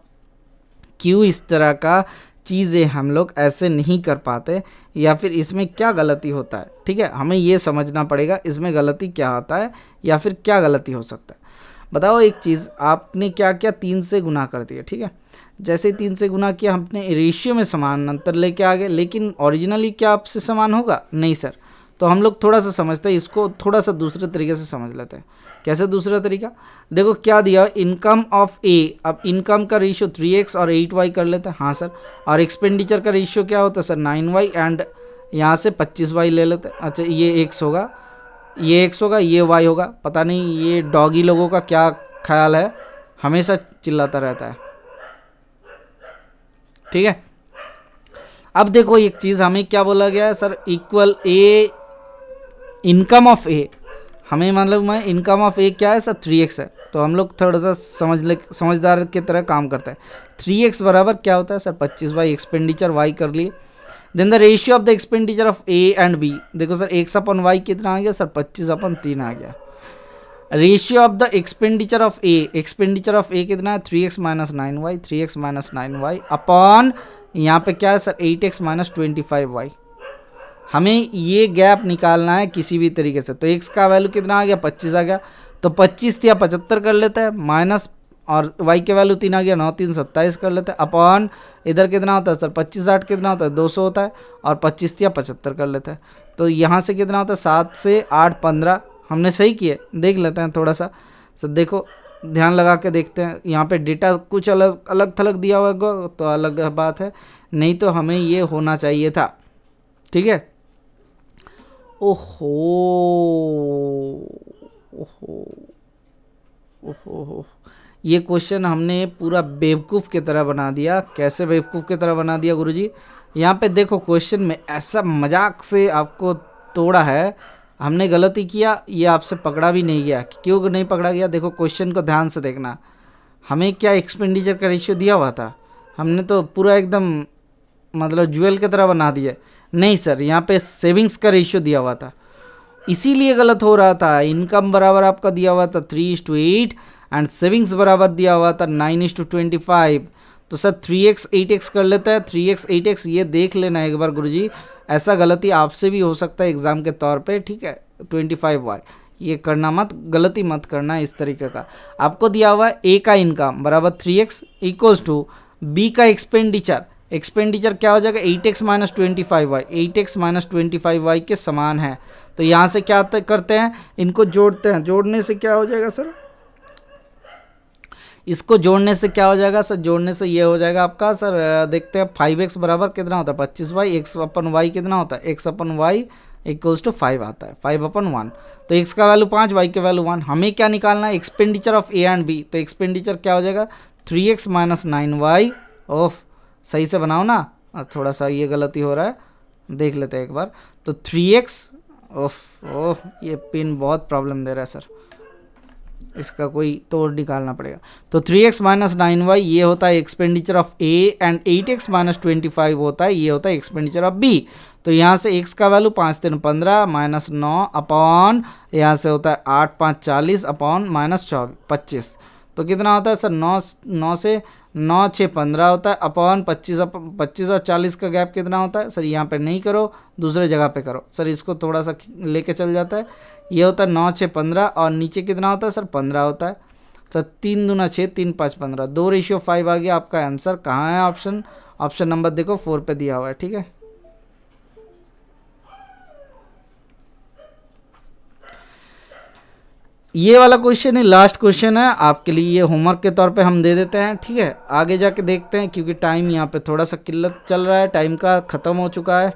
क्यों इस तरह का चीज़ें हम लोग ऐसे नहीं कर पाते, या फिर इसमें क्या गलती होता है? ठीक है, हमें ये समझना पड़ेगा इसमें गलती क्या होता है या फिर क्या गलती हो सकता है। बताओ एक चीज़, आपने क्या किया 3 से गुना कर दिया, ठीक है, जैसे ही 3 से गुना किया हमने रेशियो में समान अंतर लेके आ गए, लेकिन ओरिजिनली क्या आपसे समान होगा? नहीं सर। तो हम लोग थोड़ा सा समझते हैं इसको, थोड़ा सा दूसरे तरीके से समझ लेते हैं। कैसे दूसरा तरीका? देखो क्या दिया, इनकम ऑफ ए, अब इनकम का रेशियो 3x और 8y कर लेते हैं। हाँ सर। और एक्सपेंडिचर का रेशियो क्या होता है सर 9y एंड यहाँ से 25y ले लेते हैं। अच्छा ये x होगा, ये x होगा, ये y होगा। पता नहीं ये डॉगी लोगों का क्या ख्याल है, हमेशा चिल्लाता रहता है। ठीक है, अब देखो एक चीज़ हमें क्या बोला गया है sir, equal A income of A, हमें मतलब मैं इनकम ऑफ ए क्या है सर 3x है, तो हम लोग थोड़ा सा समझदार की तरह काम करते हैं। 3x बराबर क्या होता है सर 25y एक्सपेंडिचर y कर लिए, then the ratio of the expenditure of A and B, देखो सर x अपन y कितना आ गया सर 25 अपन 3 आ गया। Ratio of the expenditure of A, expenditure of A कितना है 3x minus 9y, 3x minus 9y upon यहाँ पे क्या है सर 8x माइनस 25y। हमें ये गैप निकालना है किसी भी तरीके से, तो x का वैल्यू कितना आ गया 25 आ गया, तो 25 या 75 कर लेते हैं माइनस, और y के वैल्यू 3 आ गया 9 3 27 कर लेते हैं अपॉन इधर कितना होता है सर 25 8 कितना होता है 200 होता है, और 25 या 75 कर लेते हैं, तो यहाँ से कितना होता है 7 से 8 15। हमने सही किए, देख लेते हैं थोड़ा सा सर, देखो ध्यान लगा के देखते हैं। यहाँ पे डेटा कुछ अलग अलग थलग दिया होगा तो अलग बात है, नहीं तो हमें ये होना चाहिए था। ठीक है, ओहो ओहो ओहो, ये क्वेश्चन हमने पूरा बेवकूफ़ की तरह बना दिया। कैसे बेवकूफ़ की तरह बना दिया गुरुजी? यहाँ पे देखो क्वेश्चन में ऐसा मजाक से आपको तोड़ा है, हमने गलती किया, ये आपसे पकड़ा भी नहीं गया। क्यों नहीं पकड़ा गया? देखो क्वेश्चन को ध्यान से देखना, हमें क्या एक्सपेंडिचर का रेशियो दिया हुआ था, हमने तो पूरा एकदम मतलब ज्वेल की तरह बना दिया। नहीं सर, यहाँ पे सेविंग्स का रेशियो दिया हुआ था, इसीलिए गलत हो रहा था। इनकम बराबर आपका दिया हुआ था 3:8 एंड सेविंग्स बराबर दिया हुआ था 9:25। तो सर 3x 8x कर लेता है, 3x 8x ये देख लेना एक बार गुरुजी, ऐसा गलती आपसे भी हो सकता है एग्ज़ाम के तौर पे। ठीक है, 25y ये करना मत, गलती मत करना इस तरीके का। आपको दिया हुआ है ए का इनकम बराबर 3x इक्वल्स टू बी का एक्सपेंडिचर, एक्सपेंडिचर क्या हो जाएगा 8x minus 25y, 8x minus 25y के समान है। तो यहाँ से क्या करते हैं, इनको जोड़ते हैं, जोड़ने से क्या हो जाएगा सर, इसको जोड़ने से क्या हो जाएगा सर, जोड़ने से ये हो जाएगा आपका सर, देखते हैं 5x बराबर कितना होता है 25y, x अपन y कितना होता है x अपन y इक्वल्स टू 5 आता है, 5/1। तो x का वैल्यू 5, y का वैल्यू 1। हमें क्या निकालना है expenditure of A and B, तो एक्सपेंडिचर क्या हो जाएगा 3x माइनस 9y। ओफ, सही से बनाओ ना, थोड़ा सा ये गलती हो रहा है, देख लेते हैं एक बार। तो 3x, ओह ये पिन बहुत प्रॉब्लम दे रहा है सर, इसका कोई तोड़ निकालना पड़ेगा। तो 3x माइनस 9y ये होता है expenditure of A and 8x minus 25 होता है, ये होता है एक्सपेंडिचर ऑफ बी। तो यहाँ से x का वैल्यू 5 3 15 माइनस 9 अपॉन यहाँ से होता है 8 5 40 अपॉन माइनस 25। तो कितना होता है सर 9 से 9 6 15 होता है अपॉन 25 और 40 का गैप कितना होता है सर, यहाँ पे नहीं करो, दूसरे जगह पे करो सर, इसको थोड़ा सा लेके चल जाता है। ये होता है 9 6 15 और नीचे कितना होता है सर 15 होता है सर, 3 दूना 6 3 5 15, 2:5 आ गया आपका आंसर। कहाँ है ऑप्शन? ऑप्शन नंबर देखो 4 पे दिया हुआ है, ठीक है। ये वाला क्वेश्चन है, लास्ट क्वेश्चन है आपके लिए, ये होमवर्क के तौर पे हम दे देते हैं, ठीक है। आगे जाके देखते हैं क्योंकि टाइम यहाँ पे थोड़ा सा किल्लत चल रहा है, टाइम का ख़त्म हो चुका है।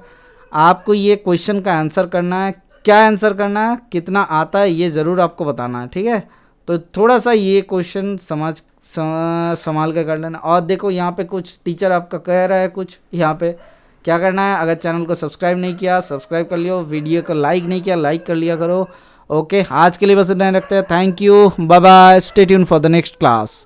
आपको ये क्वेश्चन का आंसर करना है, क्या आंसर करना है, कितना आता है ये ज़रूर आपको बताना है, ठीक है। तो थोड़ा सा ये क्वेश्चन संभाल के कर लेना। और देखो यहाँ पे कुछ टीचर आपका कह रहा है कुछ, यहाँ पे क्या करना है, अगर चैनल को सब्सक्राइब नहीं किया सब्सक्राइब कर लियो, वीडियो को लाइक नहीं किया लाइक कर लिया करो। ओके, आज के लिए बस इतना ही रखते हैं। Thank you, bye bye, stay tune for the next class.